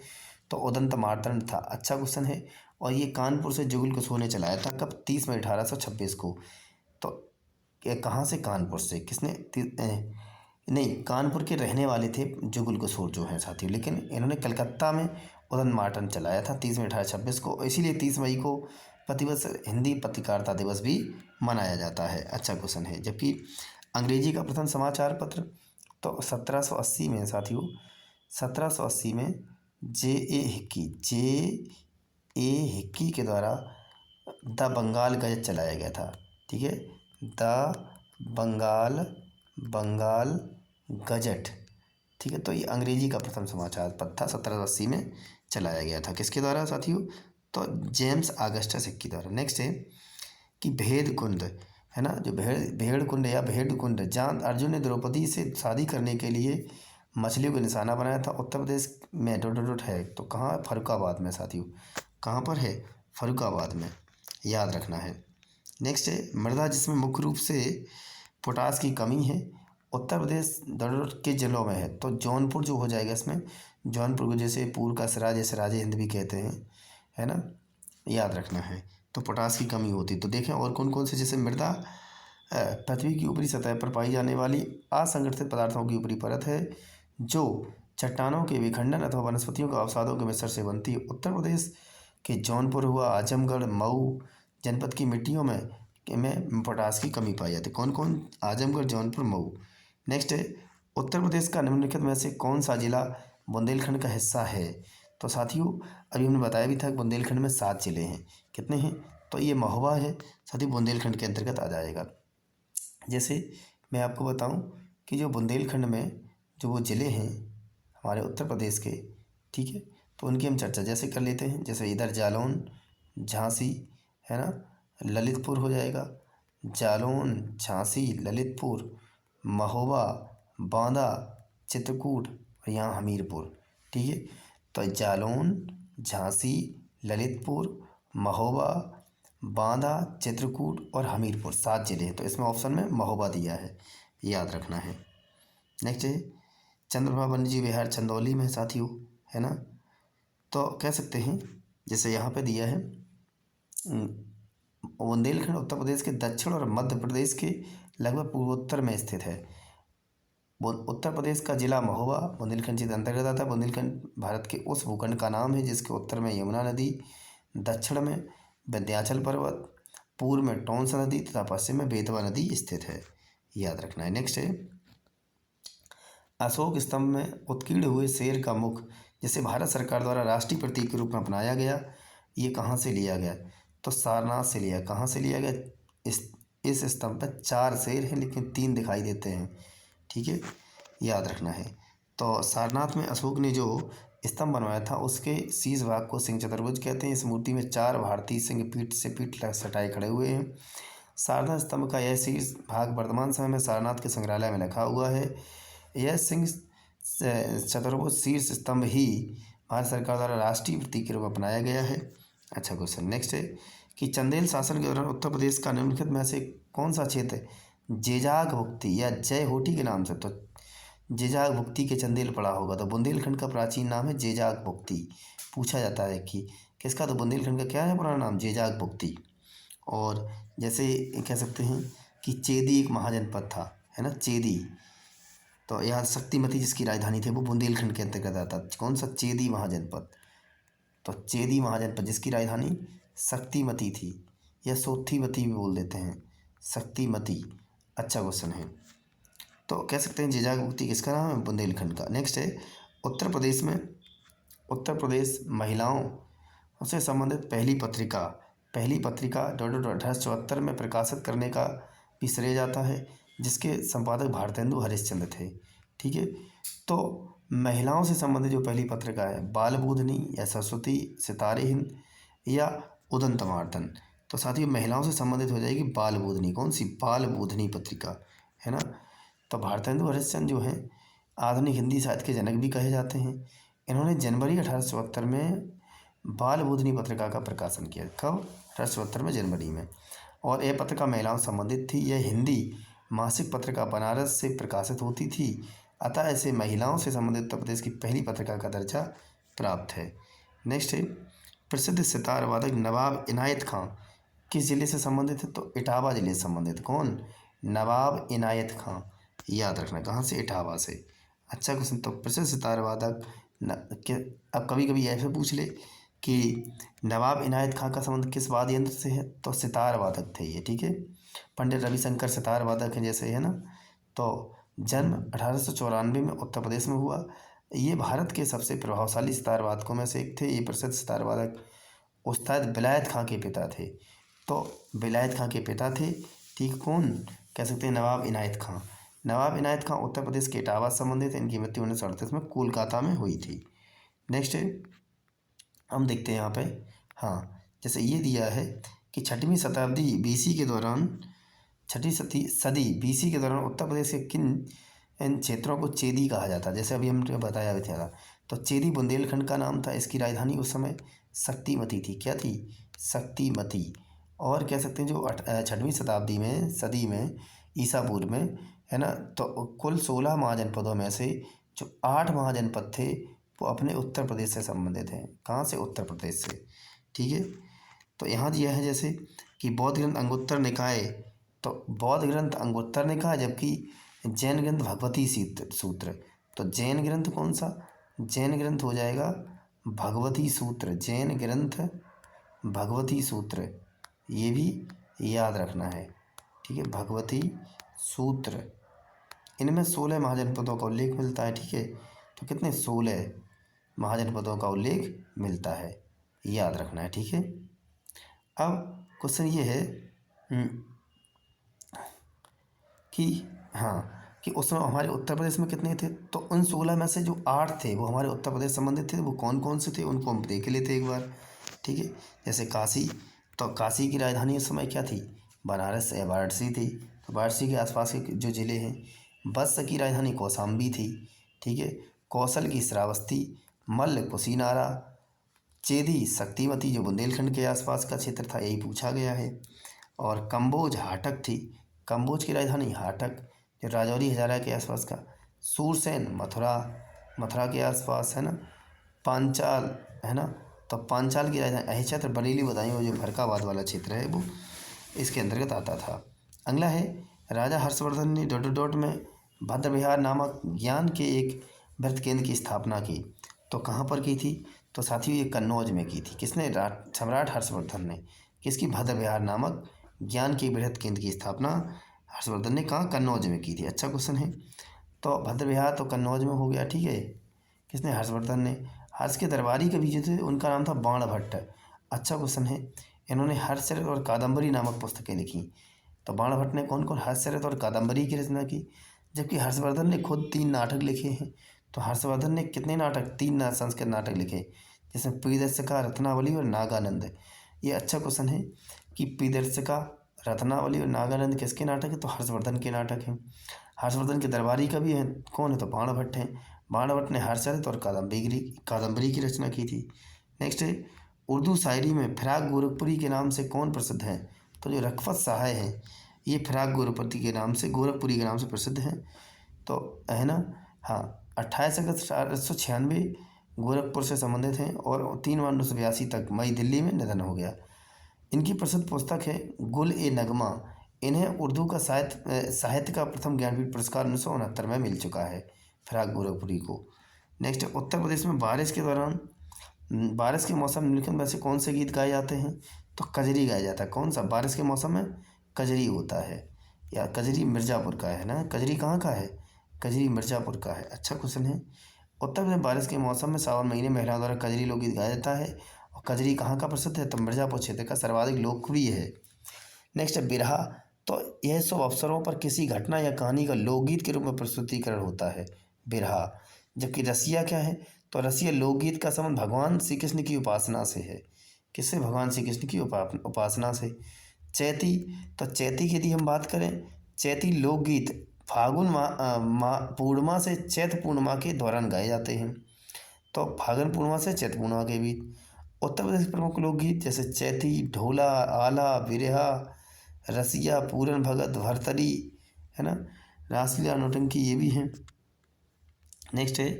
Speaker 1: तो उदंत मार्तंड था। अच्छा क्वेश्चन है। और ये कानपुर से जुगल किशोर ने चलाया था। कब? 30 मई 1826 को। तो ये कहाँ से? कानपुर से। किसने? नहीं, कानपुर के रहने वाले थे जुगल किशोर जो हैं साथियों, लेकिन इन्होंने कलकत्ता में उदंत मार्तंड चलाया था 30 मई 1826 को। इसीलिए 30 मई को प्रतिवर्ष हिंदी पत्रकारिता दिवस भी मनाया जाता है। अच्छा क्वेश्चन है। जबकि अंग्रेजी का प्रथम समाचार पत्र तो 1780 में साथियों, 1780 में जे ए हिक्की के द्वारा द बंगाल गजट चलाया गया था। ठीक है, द बंगाल गजट। ठीक है, तो ये अंग्रेजी का प्रथम समाचार पत्र था, 1780 में चलाया गया था। किसके द्वारा साथियों? तो जेम्स ऑगस्टस हिक्की द्वारा। नेक्स्ट है कि भेद कुंड, है ना, जो भेड़ कुंड या भेड़ कुंड, जहाँ अर्जुन ने द्रौपदी से शादी करने के लिए मछलियों को निशाना बनाया था, उत्तर प्रदेश में डोट है। तो कहाँ? फर्रुखाबाद में साथियों। कहाँ पर है? फर्रुखाबाद में, याद रखना है। नेक्स्ट है मृदा जिसमें मुख्य रूप से पोटास की कमी है, उत्तर प्रदेश डोट के जिलों में है। तो जौनपुर जो हो जाएगा इसमें, जौनपुर को जैसे पूर का सिराज या सिराज हिंद भी कहते हैं, है ना, याद रखना है। तो पोटास की कमी होती। तो देखें और कौन कौन से, जैसे मृदा पृथ्वी की ऊपरी सतह पर पाई जाने वाली असंगठित पदार्थों की ऊपरी परत है जो चट्टानों के विखंडन अथवा वनस्पतियों के अवसादों के मिश्रण से बनती है। उत्तर प्रदेश के जौनपुर हुआ, आजमगढ़, मऊ जनपद की मिट्टियों में पोटास की कमी पाई जाती है। कौन कौन? आजमगढ़, जौनपुर, मऊ। नेक्स्ट है उत्तर प्रदेश का निम्नलिखित में से कौन सा जिला बुंदेलखंड का हिस्सा है? तो साथियों अभी हमने बताया भी था कि बुंदेलखंड में 7 जिले हैं। कितने हैं? तो ये महोबा है साथियों, बुंदेलखंड के अंतर्गत आ जाएगा। जैसे मैं आपको बताऊं कि जो बुंदेलखंड में जो वो ज़िले हैं हमारे उत्तर प्रदेश के, ठीक है, तो उनकी हम चर्चा जैसे कर लेते हैं। जैसे इधर जालौन, झांसी, है ना, ललितपुर हो जाएगा। जालौन, झांसी, ललितपुर, महोबा, बांदा, चित्रकूट और यहाँ हमीरपुर। ठीक है, तो जालौन, झांसी, ललितपुर, महोबा, बांदा, चित्रकूट और हमीरपुर 7 जिले हैं। तो इसमें ऑप्शन में महोबा दिया है, याद रखना है। नेक्स्ट है चंद्रप्रभा वन्यजीव विहार चंदौली में साथियों, है ना। तो कह सकते हैं जैसे यहाँ पे दिया है बुंदेलखंड उत्तर प्रदेश के दक्षिण और मध्य प्रदेश के लगभग पूर्वोत्तर में स्थित है। उत्तर प्रदेश का जिला महोबा बुंदेलखंड जिले के अंतर्गत आता है। बुंदेलखंड भारत के उस भूखंड का नाम है जिसके उत्तर में यमुना नदी, दक्षिण में विंध्याचल पर्वत, पूर्व में टोंस नदी तथा पश्चिम में बेतवा नदी स्थित है, याद रखना है। नेक्स्ट है अशोक स्तंभ में उत्कीर्ण हुए शेर का मुख जिसे भारत सरकार द्वारा राष्ट्रीय प्रतीक के रूप में अपनाया गया, ये कहाँ से लिया गया? तो सारनाथ से लिया। कहाँ से लिया गया? इस स्तंभ पर 4 शेर हैं लेकिन 3 दिखाई देते हैं। ठीक है, याद रखना है। तो सारनाथ में अशोक ने जो स्तंभ बनवाया था उसके शीर्ष भाग को सिंह चतुर्भुज कहते हैं। इस मूर्ति में 4 भारतीय सिंह पीठ से पीठ सटाए खड़े हुए हैं। सारनाथ स्तंभ का यह शीर्ष भाग वर्तमान समय में सारनाथ के संग्रहालय में रखा हुआ है। यह सिंह चतुर्भुज शीर्ष स्तंभ ही भारत सरकार द्वारा राष्ट्रीय प्रतीक के रूप में अपनाया गया है। अच्छा क्वेश्चन। नेक्स्ट है कि चंदेल शासन के दौरान उत्तर प्रदेश का निम्नलिखित में से कौन सा क्षेत्र जेजाग भुक्ति या जय होटी के नाम से? तो जेजाग भुक्ति के चंदेल पड़ा होगा। तो बुंदेलखंड का प्राचीन नाम है जेजाग भुक्ति। पूछा जाता है कि किसका? तो बुंदेलखंड का क्या है पुराना नाम? जेजाग भुक्ति। और जैसे कह सकते हैं कि चेदी एक महाजनपद था, है ना, चेदी। तो यह शक्तिमती जिसकी राजधानी थी वो बुंदेलखंड के अंतर्गत आता। कौन सा? चेदी महाजनपद। तो चेदी महाजनपद जिसकी राजधानी शक्तिमती थी या सोत्थीमती भी बोल देते हैं, शक्तिमती। अच्छा क्वेश्चन है। तो कह सकते हैं जीजा भुगती किसका नाम है? बुंदेलखंड का। नेक्स्ट है उत्तर प्रदेश में, उत्तर प्रदेश महिलाओं से संबंधित पहली पत्रिका 1874 में प्रकाशित करने का भी श्रेय जाता है, जिसके संपादक भारतेंदु हरिश्चंद्र थे। ठीक है, तो महिलाओं से संबंधित जो पहली पत्रिका है, बालबोधिनी या सरस्वती, सितारे हिंद या उदंतमार्तन। तो साथियों महिलाओं से संबंधित हो जाएगी बालबोधिनी। कौन सी? बालबोधिनी पत्रिका, है ना। तो भारतेंदु हरिश्चंद्र जो हैं आधुनिक हिंदी साहित्य के जनक भी कहे जाते हैं। इन्होंने जनवरी 1874 में बालबोधिनी पत्रिका का प्रकाशन किया। कब? 1874 में, जनवरी में। और यह पत्रिका महिलाओं से संबंधित थी। यह हिंदी मासिक पत्रिका बनारस से प्रकाशित होती थी, अतः ऐसे महिलाओं से संबंधित उत्तर प्रदेश की पहली पत्रिका का दर्जा प्राप्त है। नेक्स्ट है प्रसिद्ध सितार वादक नवाब इनायत खां किस जिले से संबंधित है? तो इटावा जिले से संबंधित। कौन? नवाब इनायत खां, याद रखना। कहाँ से? इटावा से। अच्छा क्वेश्चन। तो प्रसिद्ध सितार वादक अब कभी कभी ऐसे पूछ ले कि नवाब इनायत खां का संबंध किस वाद्य यंत्र से है? तो सितार वादक थे ये। ठीक है, पंडित रविशंकर सितार वादक हैं जैसे, है ना। तो जन्म 1894 में उत्तर प्रदेश में हुआ। ये भारत के सबसे प्रभावशाली सितार वादकों में से एक थे। ये प्रसिद्ध सितार वादक उस्ताद विलायत खां के पिता थे। तो विलायत खां के पिता थे। ठीक, कौन? कह सकते हैं नवाब इनायत खां। नवाब इनायत खां उत्तर प्रदेश के इटावा से संबंधित। इनकी मृत्यु 1938 में कोलकाता में हुई थी। नेक्स्ट है हम देखते हैं यहाँ पे, हाँ, जैसे ये दिया है कि छठवीं शताब्दी बीसी के दौरान, छठी सदी बीसी के दौरान उत्तर प्रदेश के किन इन क्षेत्रों को चेदी कहा जाता है? जैसे अभी हमने बताया भी था। तो चेदी बुंदेलखंड का नाम था। इसकी राजधानी उस समय शक्तिमती थी। क्या थी? शक्तिमती। और कह सकते हैं जो छठवीं शताब्दी में, सदी में, ईसा पूर्व में, है ना, तो कुल 16 महाजनपदों में से जो 8 महाजनपद थे वो अपने उत्तर प्रदेश से संबंधित हैं। कहाँ से? उत्तर प्रदेश से। ठीक है, तो यहाँ दिया है जैसे कि बौद्ध ग्रंथ अंगुत्तर निकाय, तो बौद्ध ग्रंथ अंगुत्तर निकाय, जबकि जैन ग्रंथ भगवती सूत्र। तो जैन ग्रंथ कौन सा? जैन ग्रंथ हो जाएगा भगवती सूत्र। जैन ग्रंथ भगवती सूत्र, ये भी याद रखना है। ठीक है, भगवती सूत्र। इनमें 16 महाजनपदों का उल्लेख मिलता है। ठीक है, तो कितने? 16 महाजनपदों का उल्लेख मिलता है, याद रखना है। ठीक है, अब क्वेश्चन ये है कि हाँ, कि उस समय हमारे उत्तर प्रदेश में कितने थे? तो उन 16 में से जो 8 थे वो हमारे उत्तर प्रदेश संबंधित थे। वो कौन कौन से थे उनको हम देख लेते एक बार। ठीक है, जैसे काशी, तो काशी की राजधानी उस समय क्या थी? बनारस या वाराणसी थी। तो वाराणसी के आसपास के जो ज़िले हैं, वत्स की राजधानी कौशाम्बी थी। ठीक है, कौशल की श्रावस्ती, मल्ल कुशीनारा, चेदी शक्तिमती जो बुंदेलखंड के आसपास का क्षेत्र था, यही पूछा गया है। और कंबोज हाटक थी। कंबोज की राजधानी हाटक जो राजौरी हजारा के आसपास का। सूरसेन मथुरा के आसपास, है ना। पांचाल, है ना, तो पांचाल की राजधानी यही क्षेत्र बरेली बताई, वो जो फरकाबाद वाला क्षेत्र है वो इसके अंतर्गत आता था। अगला है राजा हर्षवर्धन ने डॉट डॉट में भद्र विहार नामक ज्ञान के एक वृत्त केंद्र की स्थापना की। तो कहाँ पर की थी? तो साथियों ये कन्नौज में की थी। किसने? सम्राट हर्षवर्धन ने। किसकी? भद्र विहार नामक ज्ञान के बृहद केंद्र की स्थापना हर्षवर्धन ने कहाँ? कन्नौज में की थी। अच्छा क्वेश्चन है। तो भद्र विहार तो कन्नौज में हो गया। ठीक है, किसने? हर्षवर्धन ने। हर्ष के दरबारी कवि जो थे उनका नाम था बाणभट्ट। अच्छा क्वेश्चन है। इन्होंने हर्षचरित और कादम्बरी नामक पुस्तकें लिखी। तो बाणभट्ट ने कौन कौन? हर्षचरित और कादम्बरी की रचना की, जबकि हर्षवर्धन ने खुद 3 नाटक लिखे हैं। तो हर्षवर्धन ने कितने नाटक? 3 संस्कृत नाटक लिखे, जिसमें प्रियदर्शिका, रत्नावली और नागानंद। ये अच्छा क्वेश्चन है कि प्रियदर्शिका, रत्नावली और नागानंद किसके नाटक है? तो हर्षवर्धन के नाटक हैं। हर्षवर्धन के दरबारी कवि हैं कौन है? तो बाणभट्ट हैं। बाणभट्ट ने हर्षचरित और कादम्बरी की रचना की थी। नेक्स्ट है उर्दू शायरी में फिराक गोरखपुरी के नाम से कौन प्रसिद्ध हैं? तो जो रखफत सहाय हैं ये फिराक गोरखपुरी के नाम से प्रसिद्ध हैं। तो है ना, हाँ, 28 अगस्त 1896 गोरखपुर से संबंधित हैं और 3 मार्च 1982 तक मई दिल्ली में निधन हो गया। इनकी प्रसिद्ध पुस्तक है गुल-ए-नगमा। इन्हें उर्दू का साहित्य का प्रथम ज्ञानपीठ पुरस्कार 1969 में मिल चुका है फिराक गोरखपुरी को। नेक्स्ट, उत्तर प्रदेश में बारिश के मौसम में निम्नलिखित में से कौन से गीत गाए जाते हैं? तो कजरी गाया जाता है। कौन सा? बारिश के मौसम में कजरी होता है, या कजरी मिर्ज़ापुर का है ना। कजरी कहाँ का है? कजरी मिर्ज़ापुर का है। अच्छा क्वेश्चन है। उत्तर प्रदेश में बारिश के मौसम में सावन महीने महिलाओं द्वारा कजरी लोकगीत गाया जाता है और कजरी कहाँ का प्रसिद्ध है? तो मिर्ज़ापुर क्षेत्र का सर्वाधिक लोकप्रिय है। नेक्स्ट है बिरहा। तो यह शुभ अवसरों पर किसी घटना या कहानी का लोकगीत के रूप में प्रस्तुतिकरण होता है, बिरहा। जबकि रसिया क्या है? तो रसिया लोकगीत का संबंध भगवान श्री कृष्ण की उपासना से है। किससे? भगवान श्री कृष्ण की उपासना से। चैती। तो चैती की यदि हम बात करें, चैती लोकगीत फागुन पूर्णिमा से चैत पूर्णिमा के दौरान गाए जाते हैं। तो फागुन पूर्णिमा से चैत पूर्णिमा के बीच। उत्तर प्रदेश के प्रमुख लोकगीत जैसे चैती, ढोला, आला, बिरहा, रसिया, पूरन भगत, भरतरी, है ना, रासलीला, नौटंकी, ये भी हैं। नेक्स्ट है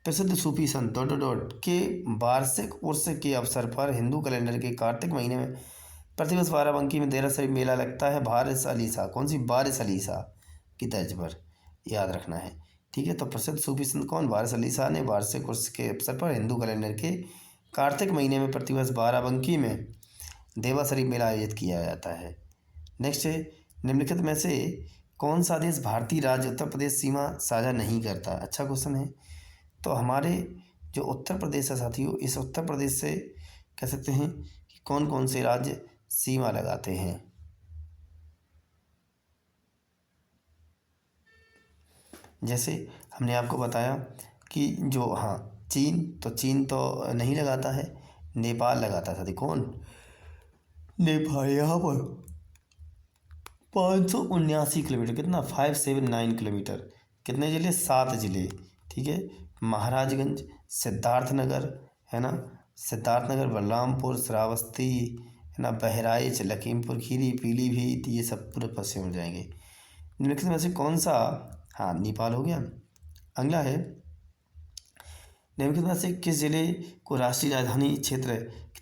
Speaker 1: प्रसिद्ध सूफी संत डॉट डॉट डॉट के वार्षिक उर्स के अवसर पर हिंदू कैलेंडर के कार्तिक महीने में प्रतिवर्ष बाराबंकी में देरा शरीफ मेला लगता है। बारिश अलीसा, कौन सी? बारिश अलीसा की तर्ज पर, याद रखना है। ठीक है, तो प्रसिद्ध सूफी संत कौन? बारिश अलीसा ने वार्षिक उर्स के अवसर पर हिंदू कैलेंडर के कार्तिक महीने में प्रतिवर्ष बाराबंकी में देवा शरीफ मेला आयोजित किया जाता है। नेक्स्ट है निम्नलिखित में से कौन सा देश भारतीय राज्य उत्तर प्रदेश सीमा साझा नहीं करता? अच्छा क्वेश्चन है। तो हमारे जो उत्तर प्रदेश है साथियों, इस उत्तर प्रदेश से कह सकते हैं कि कौन कौन से राज्य सीमा लगाते हैं। जैसे हमने आपको बताया कि जो चीन, तो चीन तो नहीं लगाता है, नेपाल लगाता था। कौन? नेपाल। यहाँ पर 579 किलोमीटर, कितना? 579 किलोमीटर। कितने ज़िले? 7 ज़िले। ठीक है, महाराजगंज, सिद्धार्थनगर, है ना, सिद्धार्थनगर, बलरामपुर, श्रावस्ती, है ना, बहराइच, लखीमपुर खीरी, पीलीभीत, ये सब पूरे पश्चिम हो जाएंगे। निम्नलिखित में से कौन सा? नेपाल हो गया। अगला है निम्नलिखित में से किस जिले को राष्ट्रीय राजधानी क्षेत्र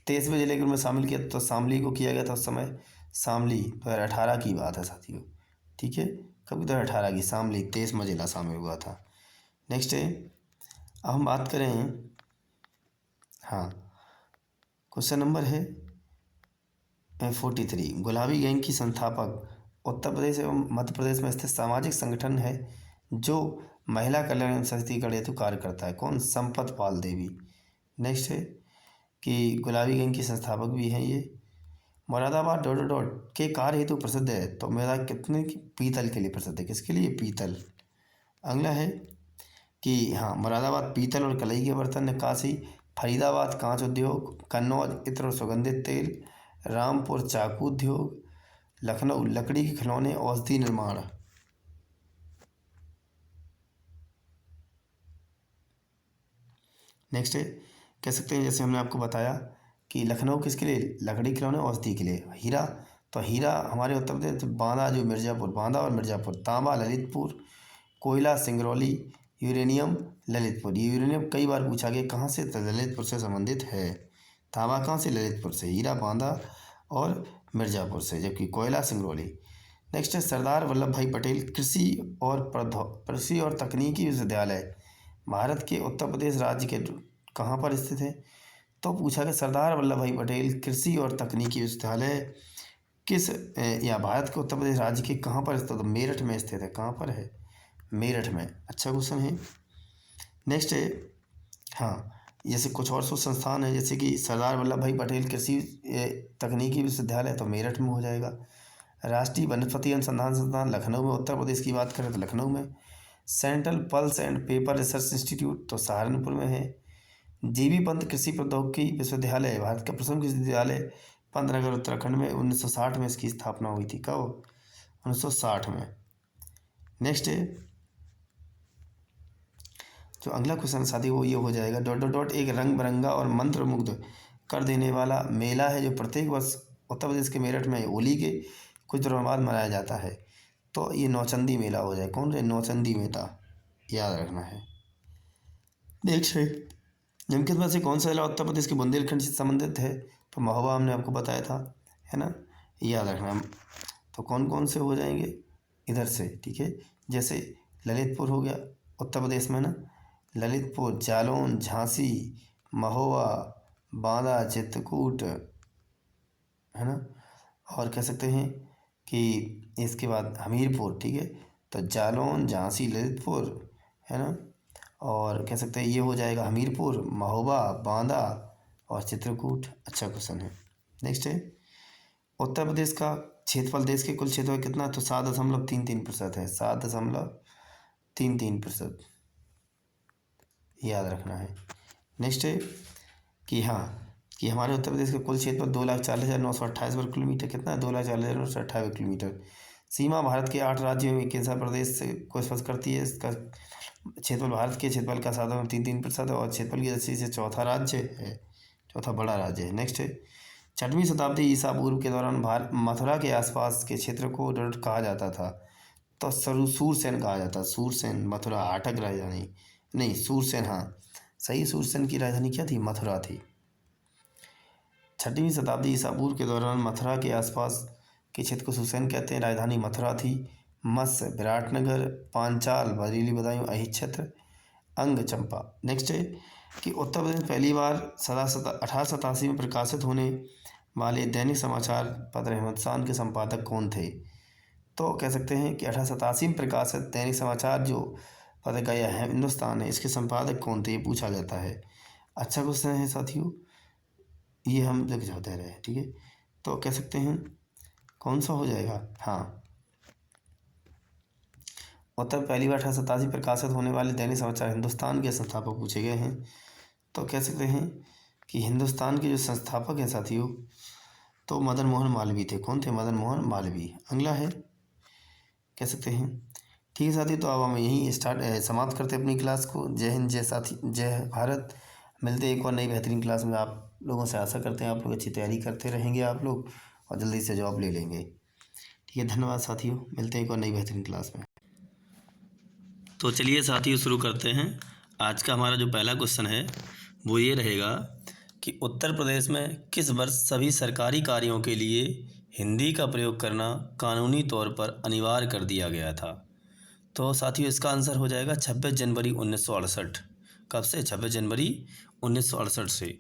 Speaker 1: 23वें जिले के रूप में शामिल किया? तो शामली को किया गया था उस समय। शामली 2018 की बात है साथियों। ठीक है, कब? 2018 की। शामली 23वां जिला शामिल हुआ था। नेक्स्ट है, अब हम बात करें, क्वेश्चन नंबर है 43। गुलाबी गैंग की संस्थापक उत्तर प्रदेश एवं मध्य प्रदेश में स्थित सामाजिक संगठन है जो महिला कल्याण एवं सशक्तिकरण हेतु कार्य करता है। कौन? संपत पाल देवी। नेक्स्ट है कि गुलाबी गैंग की संस्थापक भी हैं ये। मुरादाबाद डॉट डॉट डॉट के कार्य हेतु प्रसिद्ध है। तो मेरा कितने की? पीतल के लिए प्रसिद्ध है। किसके लिए? पीतल। अगला है कि मुरादाबाद पीतल और कलई के बर्तन नक्काशी, फरीदाबाद कांच उद्योग, कन्नौज इत्र और सुगंधित तेल, रामपुर चाकू उद्योग, लखनऊ लकड़ी के खिलौने औषधि निर्माण। नेक्स्ट है, कह सकते हैं जैसे हमने आपको बताया कि लखनऊ किसके लिए? लकड़ी खिलौने औषधि के लिए। हीरा, तो हीरा हमारे उत्तर प्रदेश बांदा, जो मिर्ज़ापुर, बांदा और मिर्ज़ापुर। तांबा ललितपुर, कोयला सिंगरौली, यूरेनियम ललितपुर। ये यूरेनियम कई बार पूछा गया कहाँ से? तो ललितपुर से संबंधित है। तांबा कहाँ से? ललितपुर से। हीरा बांदा और मिर्ज़ापुर से, जबकि कोयला सिंगरौली। नेक्स्ट है सरदार वल्लभ भाई पटेल कृषि और तकनीकी विश्वविद्यालय भारत के उत्तर प्रदेश राज्य के कहाँ पर स्थित है? तो पूछा गया सरदार वल्लभ भाई पटेल कृषि और तकनीकी विश्वविद्यालय किस या भारत के उत्तर प्रदेश राज्य के कहाँ पर स्थित? तो मेरठ में स्थित है। कहाँ पर है? मेरठ में। अच्छा क्वेश्चन है। नेक्स्ट है जैसे कुछ और संस्थान है, जैसे कि सरदार वल्लभ भाई पटेल कृषि तकनीकी विश्वविद्यालय, तो मेरठ में हो जाएगा। राष्ट्रीय वनस्पति अनुसंधान संस्थान लखनऊ में, उत्तर प्रदेश की बात करें तो लखनऊ में। Central pulse and paper research institute तो सहारनपुर में है। जीबी पंत कृषि प्रौद्योगिकी विश्वविद्यालय भारत का प्रथम कृषि विश्वविद्यालय पंतनगर उत्तराखंड में 1960 में इसकी स्थापना हुई थी। कब? 1960 में। नेक्स्ट है जो अगला क्वेश्चन साथी वो ये हो जाएगा डॉट डॉट डॉट एक रंग बिरंगा और मंत्रमुग्ध कर देने वाला मेला है जो प्रत्येक वर्ष उत्तर प्रदेश के मेरठ में होली के कुछ दिनों बाद मनाया जाता है। तो ये नौचंदी मेला हो जाए। कौन रे? नौचंदी मेला, याद रखना है। नेक्स्ट है निम्नलिखित में से कौन सा जिला उत्तर प्रदेश के बुंदेलखंड से संबंधित है? तो महोबा हमने आपको बताया था, है ना, याद रखना। तो कौन कौन से हो जाएंगे इधर से? ठीक है, जैसे ललितपुर हो गया उत्तर प्रदेश में ना, ललितपुर, जालौन, झांसी, महोबा, बांदा, चित्रकूट, है ना, और कह सकते हैं कि इसके बाद हमीरपुर। ठीक है, तो जालौन, झांसी, ललितपुर, है ना। और कह सकते हैं ये हो जाएगा हमीरपुर, महोबा, बांदा और चित्रकूट। अच्छा क्वेश्चन है। नेक्स्ट है, उत्तर प्रदेश का क्षेत्रफल देश के कुल क्षेत्रफल कितना, तो 7.33% है। 7.33%, याद रखना है। नेक्स्ट है कि हाँ, कि हमारे उत्तर प्रदेश का कुल क्षेत्रफल 2,40,928 वर्ग किलोमीटर कितना है, 2,40,928 किलोमीटर। सीमा भारत के 8 राज्यों में किस प्रदेश से को स्पर्श करती है। इसका क्षेत्रफल भारत के क्षेत्रफल का 7.33% है और क्षेत्रफल की दृष्टि से चौथा राज्य है, चौथा बड़ा राज्य है। नेक्स्ट है, 6वीं शताब्दी ईसा पूर्व के दौरान मथुरा के आसपास के क्षेत्र को रट कहा जाता था, तो सूरसेन कहा जाता। सूरसेन, मथुरा, हाटक राजधानी नहीं, सूरसेन, हाँ सही। सूरसेन की राजधानी क्या थी, मथुरा थी। 6वीं शताब्दी ईसा पूर्व के दौरान मथुरा के आसपास के क्षेत्र को सूरसेन कहते हैं। राजधानी मथुरा थी। मत्स्य, विराटनगर, पांचाल, बरेली, बदायूं, अहिच्छत्र, अंग, चंपा। नेक्स्ट है कि उत्तर प्रदेश में पहली बार 1887 में प्रकाशित होने वाले दैनिक समाचार पत्र हिंदुस्तान के संपादक कौन थे। तो कह सकते हैं कि 1887 में प्रकाशित दैनिक समाचार जो पत्रिका है हिंदुस्तान है, इसके संपादक कौन थे, ये पूछा जाता है। अच्छा क्वेश्चन है साथियों, ये हम देख जाते रहे। ठीक है, तो कह सकते हैं कौन सा हो जाएगा, हाँ उत्तर पहली बार 1887 प्रकाशित होने वाले दैनिक समाचार हिंदुस्तान के संस्थापक पूछे गए हैं। तो कह सकते हैं कि हिंदुस्तान के जो संस्थापक हैं साथियों, तो मदन मोहन मालवीय थे। कौन थे, मदन मोहन मालवीय। अगला है, कह सकते हैं। ठीक है साथी, तो अब हम यहीं समाप्त करते हैं अपनी क्लास को। जय हिंद, जय साथी, जय भारत। मिलते हैं एक और नई बेहतरीन क्लास में। आप लोगों से आशा करते हैं आप लोग अच्छी तैयारी करते रहेंगे आप लोग, और जल्दी से जॉब ले लेंगे। ठीक है, धन्यवाद साथियों, मिलते हैं एक और नई बेहतरीन क्लास में। तो चलिए साथियों शुरू करते हैं। आज का हमारा जो पहला क्वेश्चन है वो ये रहेगा कि उत्तर प्रदेश में किस वर्ष सभी सरकारी कार्यों के लिए हिंदी का प्रयोग करना कानूनी तौर पर अनिवार्य कर दिया गया था। तो साथियों इसका आंसर हो जाएगा 26 जनवरी 1968। कब से, 26 जनवरी 1968 से।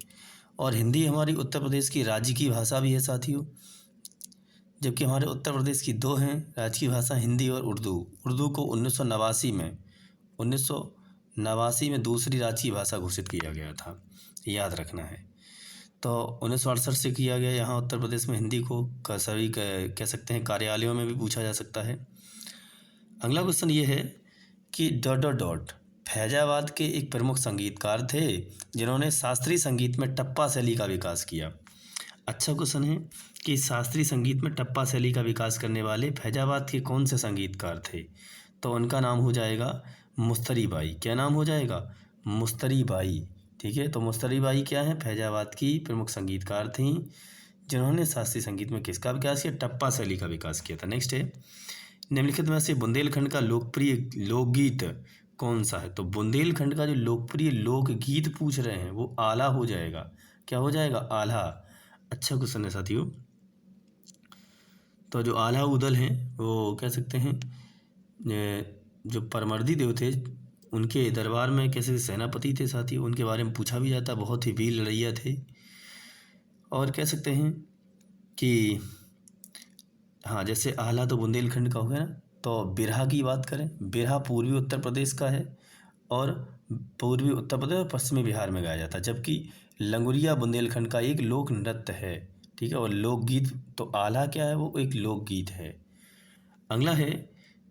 Speaker 1: और हिंदी हमारी उत्तर प्रदेश की राज्य की भाषा भी है साथियों, जबकि हमारे उत्तर प्रदेश की दो हैं राज्य की भाषा, हिंदी और उर्दू। उर्दू को 1989 में दूसरी राज्य की भाषा घोषित किया गया था, याद रखना है। तो 1968 से किया गया। यहाँ उत्तर प्रदेश में हिंदी को सभी कह सकते हैं कार्यालयों में भी पूछा जा सकता है। अगला क्वेश्चन ये है कि डॉट डॉट डॉट फैजाबाद के एक प्रमुख संगीतकार थे जिन्होंने शास्त्रीय संगीत में टप्पा शैली का विकास किया। अच्छा क्वेश्चन है कि शास्त्रीय संगीत में टप्पा शैली का विकास करने वाले फैजाबाद के कौन से संगीतकार थे। तो उनका नाम हो जाएगा मुस्तरी बाई। क्या नाम हो जाएगा, मुस्तरी बाई। ठीक है, तो मुस्तरी बाई क्या है, फैजाबाद की प्रमुख संगीतकार थीं जिन्होंने शास्त्रीय संगीत में किसका विकास किया, टप्पा शैली का विकास किया था। नेक्स्ट है, निम्नलिखित में से बुंदेलखंड का लोकप्रिय लोकगीत कौन सा है। तो बुंदेलखंड का जो लोकप्रिय लोकगीत पूछ रहे हैं वो आला हो जाएगा। क्या हो जाएगा, आला। अच्छा क्वेश्चन है साथियों। तो जो आला उदल हैं वो कह सकते हैं जो परमर्दी देव थे उनके दरबार में कैसे सेनापति थे साथियों, उनके बारे में पूछा भी जाता। बहुत ही वीर लड़ैया थे। और कह सकते हैं कि हाँ, जैसे आला तो बुंदेलखंड का हो गया ना। तो बिरहा की बात करें, बिरहा पूर्वी उत्तर प्रदेश का है और पूर्वी उत्तर प्रदेश और पश्चिमी बिहार में गाया जाता है, जबकि लंगुरिया बुंदेलखंड का एक लोक नृत्य है। ठीक है, और लोकगीत तो आला क्या है, वो एक लोकगीत है। अगला है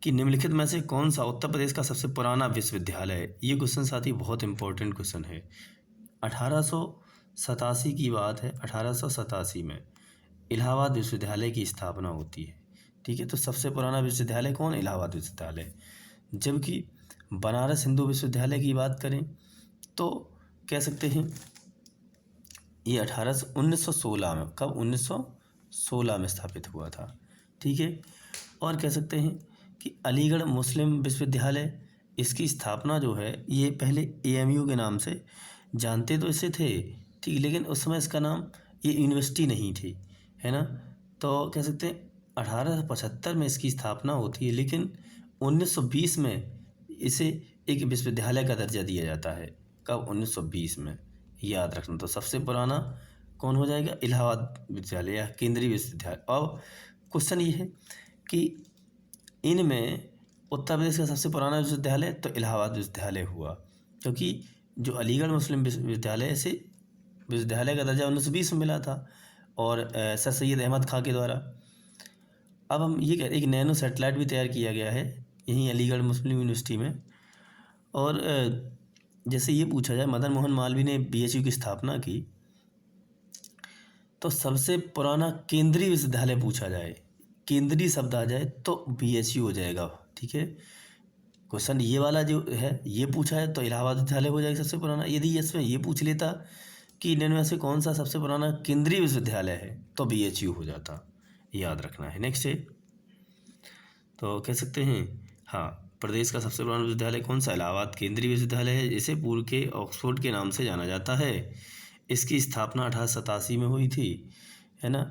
Speaker 1: कि निम्नलिखित में से कौन सा उत्तर प्रदेश का सबसे पुराना विश्वविद्यालय है। ये क्वेश्चन साथी बहुत इंपॉर्टेंट क्वेश्चन है। 1887 की बात है। 1887 में इलाहाबाद विश्वविद्यालय की स्थापना होती है। ठीक है, तो सबसे पुराना विश्वविद्यालय कौन, इलाहाबाद विश्वविद्यालय। जबकि बनारस हिंदू विश्वविद्यालय की बात करें तो कह सकते हैं ये 1916 में, कब, 1916 में स्थापित हुआ था। ठीक है, और कह सकते हैं कि अलीगढ़ मुस्लिम विश्वविद्यालय, इसकी स्थापना जो है ये पहले एएमयू के नाम से जानते तो इसे थे। ठीक, लेकिन उस समय इसका नाम ये यूनिवर्सिटी नहीं थी, है ना। तो कह सकते हैं 1875 में इसकी स्थापना होती है, लेकिन 1920 में इसे एक विश्वविद्यालय का दर्जा दिया जाता है। कब, 1920 में, याद रखना। तो सबसे पुराना कौन हो जाएगा, इलाहाबाद विश्वविद्यालय या केंद्रीय विश्वविद्यालय। अब क्वेश्चन ये है कि इनमें उत्तर प्रदेश का सबसे पुराना विश्वविद्यालय तो इलाहाबाद विश्वविद्यालय हुआ, क्योंकि जो अलीगढ़ मुस्लिम विश्वविद्यालय से विश्वविद्यालय का दर्जा 1920 में मिला था और सर सैयद अहमद खां के द्वारा। अब हम ये कह एक नैनो सैटेलाइट भी तैयार किया गया है यहीं अलीगढ़ मुस्लिम यूनिवर्सिटी में। और जैसे ये पूछा जाए मदन मोहन मालवीय ने बीएचयू की स्थापना की, तो सबसे पुराना केंद्रीय विश्वविद्यालय पूछा जाए, केंद्रीय शब्द आ जाए तो बीएचयू हो जाएगा। ठीक है, क्वेश्चन ये वाला जो है ये पूछा है तो इलाहाबाद विश्वविद्यालय हो जाएगा सबसे पुराना। यदि इसमें ये पूछ लेता कि इनमें में से कौन सा सबसे पुराना केंद्रीय विश्वविद्यालय है तो बीएचयू हो जाता, याद रखना है। नेक्स्ट है, तो कह सकते हैं हाँ, प्रदेश का सबसे पुराना विश्वविद्यालय कौन सा? इलाहाबाद केंद्रीय विश्वविद्यालय है, इसे पूर्व के ऑक्सफोर्ड के नाम से जाना जाता है। इसकी स्थापना 1887 में हुई थी, है ना,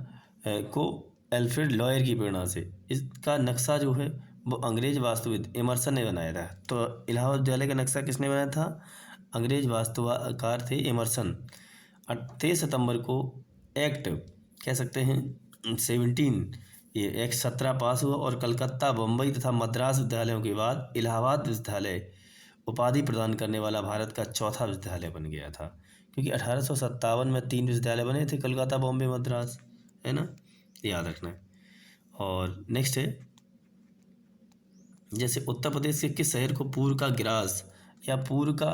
Speaker 1: को एल्फ्रेड लॉयर की प्रेरणा से। इसका नक्शा जो है वो अंग्रेज वास्तुविद एमर्सन ने बनाया था। तो इलाहाबाद विद्यालय का नक्शा किसने बनाया था? अंग्रेज वास्तुकार थे एमर्सन। 23 सितंबर को एक्ट कह सकते हैं 17 पास हुआ और कलकत्ता, बम्बई तथा मद्रास विश्वविद्यालयों के बाद इलाहाबाद विश्वविद्यालय उपाधि प्रदान करने वाला भारत का चौथा विश्वविद्यालय बन गया था, क्योंकि 1857 में 3 विश्वविद्यालय बने थे, कलकत्ता, बॉम्बे, मद्रास, है ना, याद रखना है। और नेक्स्ट है, जैसे उत्तर प्रदेश के किस शहर को पूर्व का गिरास या पूर्व का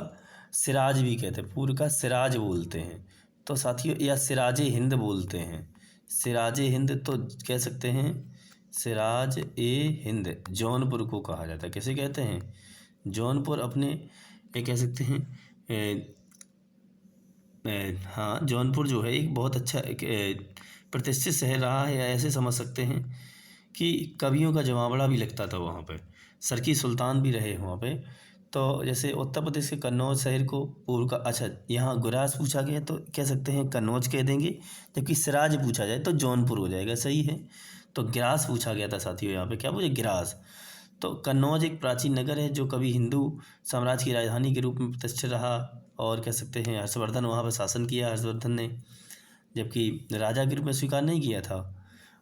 Speaker 1: सिराज भी कहते हैं, पूर्व का सिराज बोलते हैं तो साथियों, या सिराजे हिंद बोलते हैं। सिराजे हिंद तो कह सकते हैं सिराज ए हिंद जौनपुर को कहा जाता है। कैसे कहते हैं? जौनपुर अपने ये कह सकते हैं हाँ, जौनपुर जो है एक बहुत अच्छा प्रतिष्ठित शहर रहा है, या ऐसे समझ सकते हैं कि कवियों का जमावड़ा भी लगता था वहाँ पे, सरकी सुल्तान भी रहे वहाँ पे। तो जैसे उत्तर प्रदेश के कन्नौज शहर को पूर्व का, अच्छा यहाँ गुरास पूछा गया तो कह सकते हैं कन्नौज कह देंगे, जबकि सिराज पूछा जाए तो जौनपुर हो जाएगा, सही है। तो गिरास पूछा गया था साथियों, यहाँ पे क्या पूछे? गिरास। तो कन्नौज एक प्राचीन नगर है जो कभी हिंदू साम्राज्य की राजधानी के रूप में प्रतिष्ठित रहा, और कह सकते हैं हर्षवर्धन वहाँ पर शासन किया, हर्षवर्धन ने, जबकि राजा के रूप में स्वीकार नहीं किया था,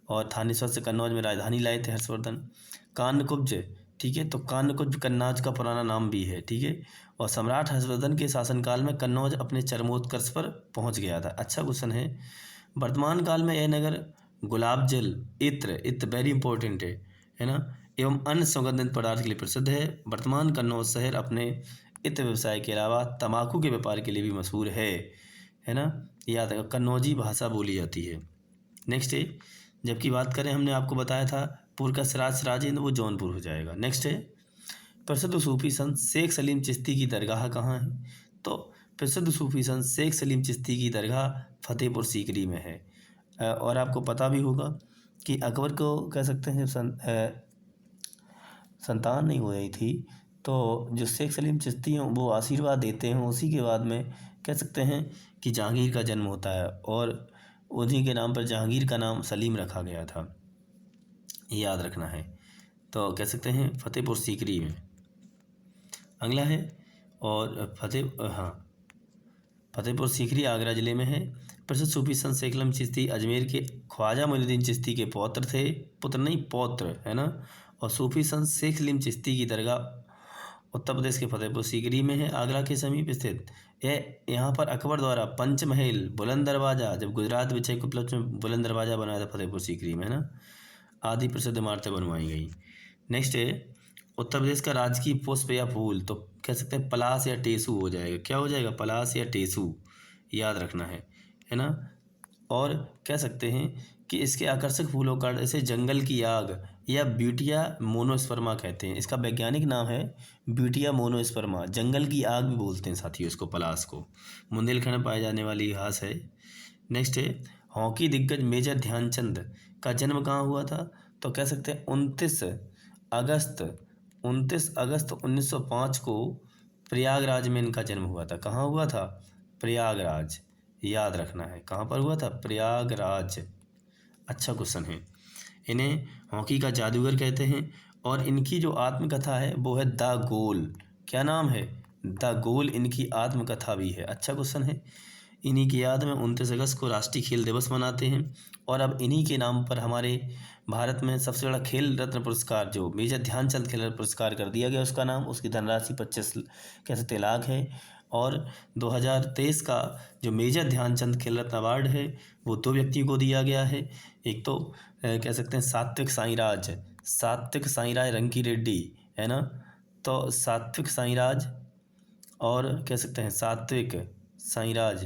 Speaker 1: और थानेश्वर से कन्नौज में राजधानी लाए थे हर्षवर्धन। कान्यकुब्ज, ठीक है, तो कान्यकुब्ज कन्नौज का पुराना नाम भी है, ठीक है। और सम्राट हर्षवर्धन के शासनकाल में कन्नौज अपने चरमोत्कर्ष पर पहुंच गया था। अच्छा क्वेश्चन है। वर्तमान काल में यह नगर गुलाब जल, इत्र वेरी इंपॉर्टेंट है ना, एवं अन्य सुगंधित पदार्थ के लिए प्रसिद्ध है। वर्तमान कन्नौज शहर अपने इत्र व्यवसाय के अलावा तंबाकू के व्यापार के लिए भी मशहूर है ना, याद रखो, कन्नौजी भाषा बोली जाती है। नेक्स्ट है, जबकि बात करें हमने आपको बताया था पूर्व का सिराज हिंद, वो जौनपुर हो जाएगा। नेक्स्ट है, प्रसिद्ध सूफी संत शेख सलीम चिश्ती की दरगाह कहाँ है? तो प्रसिद्ध सूफी संत शेख सलीम चिश्ती की दरगाह फतेहपुर सीकरी में है। और आपको पता भी होगा कि अकबर को कह सकते हैं संतान नहीं हो रही थी, तो जो शेख सलीम चिश्ती हैं वो आशीर्वाद देते हैं, उसी के बाद में कह सकते हैं कि जहांगीर का जन्म होता है, और उन्हीं के नाम पर जहांगीर का नाम सलीम रखा गया था, याद रखना है। तो कह सकते हैं फतेहपुर सीकरी में। अगला है, और फतेहपुर सीकरी आगरा ज़िले में है। प्रसिद्ध सूफी संत शेख सलीम चिश्ती अजमेर के ख्वाजा मोइनुद्दीन चिश्ती के पौत्र है ना। और सूफी संत शेख सलीम चिश्ती की दरगाह उत्तर प्रदेश के फतेहपुर सीकरी में है, आगरा के समीप स्थित। यहाँ पर अकबर द्वारा पंचमहल, बुलंद दरवाज़ा, जब गुजरात विजय के उपलक्ष्य में बुलंद दरवाज़ा बनाया था फतेहपुर सीकरी में, है ना, आदि प्रसिद्ध इमारतें बनवाई गई। नेक्स्ट है, उत्तर प्रदेश का राजकीय पुष्प या फूल, तो कह सकते हैं पलाश या टेसू हो जाएगा। क्या हो जाएगा? पलाश या टेसू, याद रखना है ना। और कह सकते हैं कि इसके आकर्षक फूलों का जैसे जंगल की आग या ब्यूटिया मोनोस्पर्मा कहते हैं। इसका वैज्ञानिक नाम है ब्यूटिया मोनोस्पर्मा, जंगल की आग भी बोलते हैं साथियों इसको, पलाश को। बुंदेलखंड में पाई जाने वाली घास है। नेक्स्ट है, हॉकी दिग्गज मेजर ध्यानचंद का जन्म कहाँ हुआ था? तो कह सकते हैं 29 अगस्त 1905 को प्रयागराज में इनका जन्म हुआ था। कहाँ हुआ था? प्रयागराज, याद रखना है, कहाँ पर हुआ था? प्रयागराज। अच्छा क्वेश्चन है। इन्हें हॉकी का जादूगर कहते हैं, और इनकी जो आत्मकथा है वो है द गोल। क्या नाम है? द गोल इनकी आत्मकथा भी है। अच्छा क्वेश्चन है। इन्हीं की याद में 29 अगस्त को राष्ट्रीय खेल दिवस मनाते हैं। और अब इन्हीं के नाम पर हमारे भारत में सबसे बड़ा खेल रत्न पुरस्कार जो मेजर ध्यानचंद खेल रत्न पुरस्कार कर दिया गया उसका नाम, उसकी धनराशि 25 कह सकते लाख है। और 2023 का जो मेजर ध्यानचंद खेल रत्न अवार्ड है वो 2 व्यक्तियों को दिया गया है। एक तो कह सकते हैं सात्विक साईराज रंकी रेड्डी, है ना। तो सात्विक साईराज और कह सकते हैं सात्विक साईराज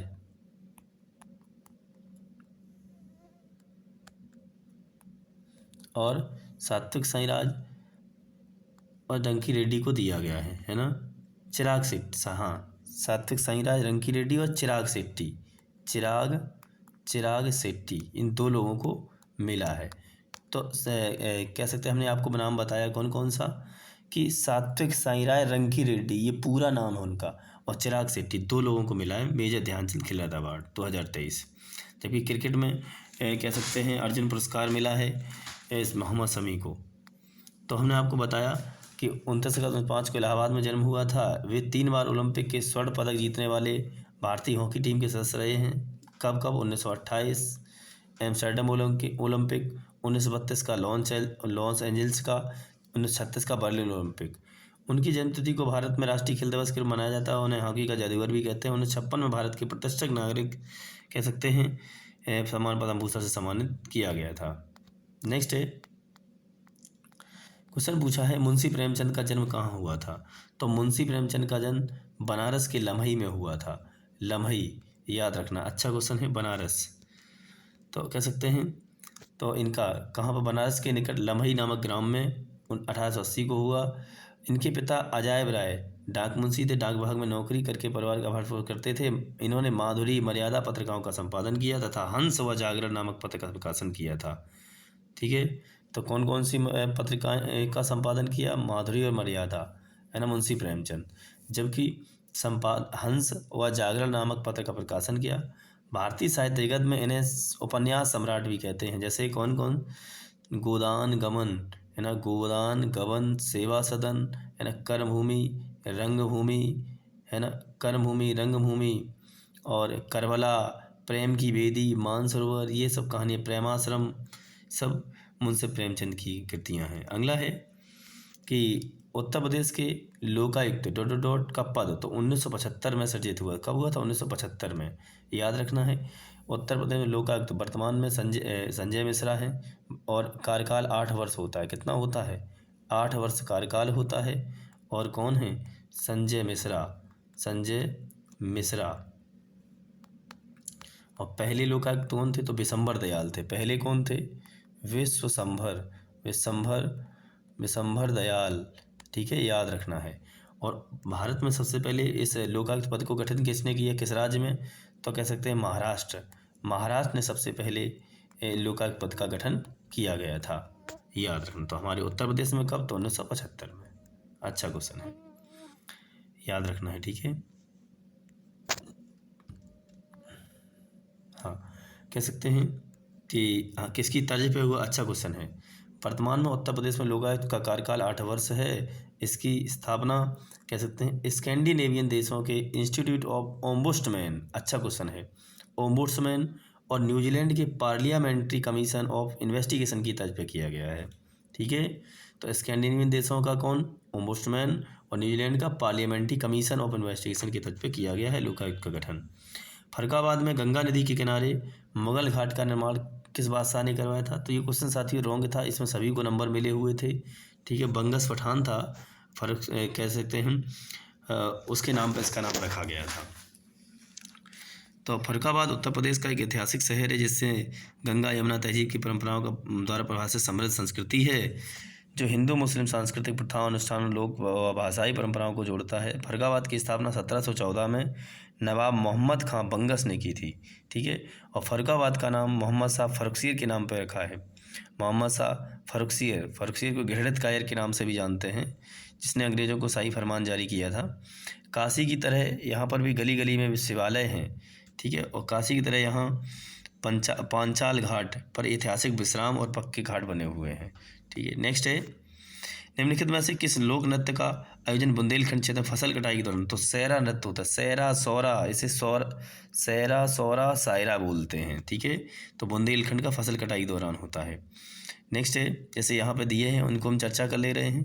Speaker 1: और सात्विक साईराज और रंकी रेड्डी को दिया गया है ना। चिराग शेट्टी, हाँ, सात्विक साईराज, रंकी रेड्डी और चिराग शेट्टी, इन 2 लोगों को मिला है। तो कह सकते हैं हमने आपको नाम बताया कौन कौन सा, कि सात्विक साईराज रंकी रेड्डी ये पूरा नाम है उनका, और चिराग शेट्टी 2 लोगों को मिला है मेजर ध्यानचंद खेल रत्न अवार्ड 2023। जबकि क्रिकेट में कह सकते हैं अर्जुन पुरस्कार मिला है इस मोहम्मद शमी को। तो हमने आपको बताया कि 29 अगस्त 1905 को इलाहाबाद में जन्म हुआ था। वे 3 बार ओलंपिक के स्वर्ण पदक जीतने वाले भारतीय हॉकी टीम के सदस्य रहे हैं। कब 1928 एम्स्टर्डम ओलंपिक, 1932 का लॉस एंजल्स का, 1936 का बर्लिन ओलंपिक। उनकी जन्मतिथि को भारत में राष्ट्रीय खेल दिवस के रूप मनाया जाता है। उन्हें हॉकी का जादूगर भी कहते हैं। 1956 में भारत के प्रतिष्ठित नागरिक कह सकते हैं सम्मान पद्म भूषण से सम्मानित किया गया था। नेक्स्ट है क्वेश्चन पूछा है मुंशी प्रेमचंद का जन्म कहाँ हुआ था। तो मुंशी प्रेमचंद का जन्म बनारस के लम्हई में हुआ था। लम्हई याद रखना, अच्छा क्वेश्चन है, बनारस। तो कह सकते हैं तो इनका कहाँ पर, बनारस के निकट लम्हई नामक ग्राम में 1880 को हुआ। इनके पिता अजायब राय डाक मुंशी थे, डाक विभाग में नौकरी करके परिवार का भरण पोषण करते थे। इन्होंने माधुरी मर्यादा पत्रिकाओं का संपादन किया तथा हंस व जागरण नामक पत्र का प्रकाशन किया था। ठीक है, तो कौन कौन सी पत्रिकाएं का संपादन किया, माधुरी और मर्यादा, है ना, मुंशी प्रेमचंद। जबकि हंस व जागरण नामक पत्र का प्रकाशन किया। भारतीय साहित्य जगत में इन्हें उपन्यास सम्राट भी कहते हैं। जैसे कौन कौन, गोदान गमन, है ना, गोदान गमन, सेवा सदन, है ना, कर्मभूमि, रंगभूमि, है ना, कर्मभूमि, रंगभूमि और करबला, प्रेम की वेदी, मानसरोवर, ये सब कहानियाँ, प्रेमाश्रम, सब मुंशी प्रेमचंद की कृतियाँ हैं। अगला है कि उत्तर प्रदेश के लोकायुक्त का पद तो 1975 में सृजित हुआ। कब हुआ था, 1975 में, याद रखना है। उत्तर प्रदेश में लोकायुक्त वर्तमान में संजय मिश्रा हैं और कार्यकाल 8 वर्ष होता है। कितना होता है, 8 वर्ष कार्यकाल होता है। और कौन है, संजय मिश्रा। और पहले लोकायुक्त कौन थे, तो विशंबर दयाल थे। पहले कौन थे, विशंभर दयाल। ठीक है, याद रखना है। और भारत में सबसे पहले इस लोकायुक्त पद को गठन किसने किया, किस राज्य में, तो कह सकते हैं महाराष्ट्र ने सबसे पहले लोकायुक्त पद का गठन किया गया था, याद रखना। तो हमारे उत्तर प्रदेश में कब, तो 1975 में। अच्छा क्वेश्चन है, याद रखना है। ठीक है, हाँ, कह सकते हैं कि हाँ किसकी तर्ज पे हुआ, अच्छा क्वेश्चन है। वर्तमान में उत्तर प्रदेश में लोकायुक्त का कार्यकाल 8 वर्ष है। इसकी स्थापना कह सकते हैं स्कैंडिनेवियन देशों के इंस्टीट्यूट ऑफ ओम्बुड्समैन, अच्छा क्वेश्चन है, ओम्बुड्समैन और न्यूजीलैंड के पार्लियामेंट्री कमीशन ऑफ इन्वेस्टिगेशन की तर्ज पे किया गया है। ठीक है, तो स्कैंडिनेवियन देशों का कौन, ओम्बुड्समैन, और न्यूजीलैंड का पार्लियामेंट्री कमीशन ऑफ इन्वेस्टिगेशन की तर्ज पे किया गया है लोकायुक्त का गठन। फरुखाबाद में गंगा नदी के किनारे मुगल घाट का निर्माण किस बादशाह ने करवाया था। तो ये क्वेश्चन साथियों रॉन्ग था, इसमें सभी को नंबर मिले हुए थे। ठीक है, बंगस पठान था, फर्क कह सकते हैं उसके नाम पर इसका नाम रखा गया था। तो फरुखाबाद उत्तर प्रदेश का एक ऐतिहासिक शहर है जिससे गंगा यमुना तहजीब की परंपराओं का द्वारा प्रभावित समृद्ध संस्कृति है जो हिंदू मुस्लिम सांस्कृतिक प्रथाओं, अनुष्ठानों, लोक व भाषाई परंपराओं को जोड़ता है। फरुखाबाद की स्थापना 1714 में नवाब मोहम्मद खां बंगस ने की थी। ठीक है, और फरुखाबाद का नाम मोहम्मद शाह फरुखसीर के नाम पर रखा है। मोहम्मद शाह फरुखसीर को घृणित कायर के नाम से भी जानते हैं, जिसने अंग्रेज़ों को शाही फरमान जारी किया था। काशी की तरह यहाँ पर भी गली गली में शिवालय हैं। ठीक है, और काशी की तरह यहाँ पांचाल घाट पर ऐतिहासिक विश्राम और पक्के घाट बने हुए हैं। ठीक है, नेक्स्ट है निम्नलिखित में से किस लोक नृत्य का आयोजन बुंदेलखंड क्षेत्र में फसल कटाई के दौरान, तो सैरा नृत्य होता है, सैरा सौरा, इसे सैरा सौरा सायरा बोलते हैं, ठीक है। तो बुंदेलखंड का फसल कटाई के दौरान होता है। नेक्स्ट है, जैसे यहाँ पे दिए हैं उनको हम चर्चा कर ले रहे हैं।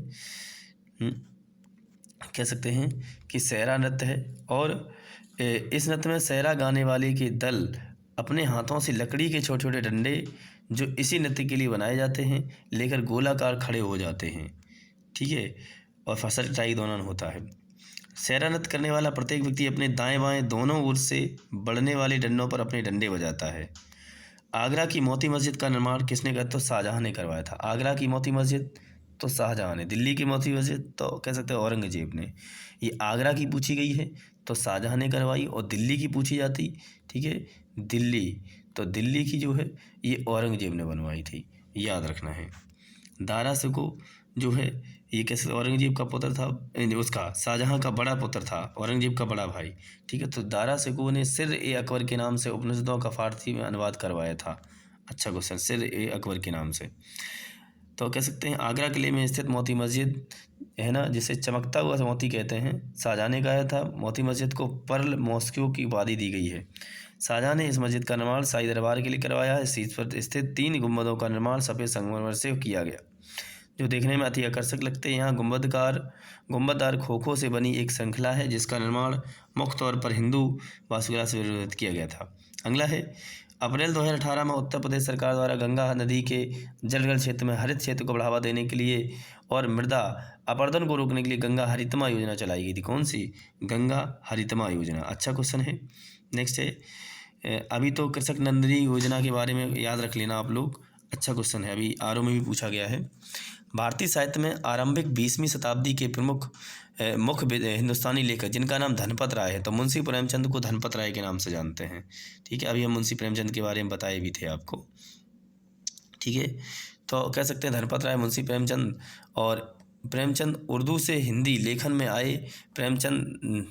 Speaker 1: कह सकते हैं कि सैरा नृत्य है, और इस नृत्य में सैरा गाने वाले के दल अपने हाथों से लकड़ी के छोटे छोटे डंडे, जो इसी नृत्य के लिए बनाए जाते हैं, लेकर गोलाकार खड़े हो जाते हैं, ठीक है, और फसल कटाई दौरान होता है। सैरा नृत्य करने वाला प्रत्येक व्यक्ति अपने दाएं बाएं दोनों ओर से बढ़ने वाले डंडों पर अपने डंडे बजाता है। आगरा की मोती मस्जिद का निर्माण किसने किया? तो शाहजहां ने करवाया था। आगरा की मोती मस्जिद तो शाहजहां ने, दिल्ली की मोती मस्जिद तो कह सकते हैं औरंगजेब ने। ये आगरा की पूछी गई है तो शाहजहां ने करवाई, और दिल्ली की पूछी जाती, ठीक है, दिल्ली, तो दिल्ली की जो है ये औरंगजेब ने बनवाई थी, याद रखना है। दारा शिकोह जो है ये कैसे, औरंगजेब का पुत्र था, उसका शाहजहां का बड़ा पुत्र था, औरंगजेब का बड़ा भाई, ठीक है। तो दारा शिकोह ने सिर ए अकबर के नाम से उपनिषदों का फारसी में अनुवाद करवाया था। अच्छा क्वेश्चन, सिर ए अकबर के नाम से। तो कह सकते हैं आगरा किले में स्थित मोती मस्जिद है ना, जिसे चमकता हुआ मोती कहते हैं, शाहजहां ने गाया था। मोती मस्जिद को पर्ल मॉस्को की उपाधि दी गई है। शाहजहां ने इस मस्जिद का निर्माण शाही दरबार के लिए करवाया है। शीर्ष पर स्थित 3 गुंबदों का निर्माण सफ़ेद संगमरमर से किया गया, जो देखने में अति आकर्षक लगते हैं। यहाँ गुंबददार खोखों से बनी एक श्रृंखला है, जिसका निर्माण मुख्य तौर पर हिंदू वास्तुकला से विरोध किया गया था। अगला है, अप्रैल 2018 में उत्तर प्रदेश सरकार द्वारा गंगा नदी के जलग्रहण क्षेत्र में हरित क्षेत्र को बढ़ावा देने के लिए और मृदा अपरदन को रोकने के लिए गंगा हरितमा योजना चलाई गई थी। कौन सी? गंगा हरितमा योजना। अच्छा क्वेश्चन है। नेक्स्ट है, अभी तो कृषक नंदिनी योजना के बारे में याद रख लेना आप लोग, अच्छा क्वेश्चन है, अभी आरओ में भी पूछा गया है। भारतीय साहित्य में आरंभिक 20वीं शताब्दी के प्रमुख मुख्य हिंदुस्तानी लेखक जिनका नाम धनपत राय है, तो मुंशी प्रेमचंद को धनपत राय के नाम से जानते हैं, ठीक है। अभी हम मुंशी प्रेमचंद के बारे में बताए भी थे आपको, ठीक है। तो कह सकते हैं धनपत राय, मुंशी प्रेमचंद, और प्रेमचंद उर्दू से हिंदी लेखन में आए। प्रेमचंद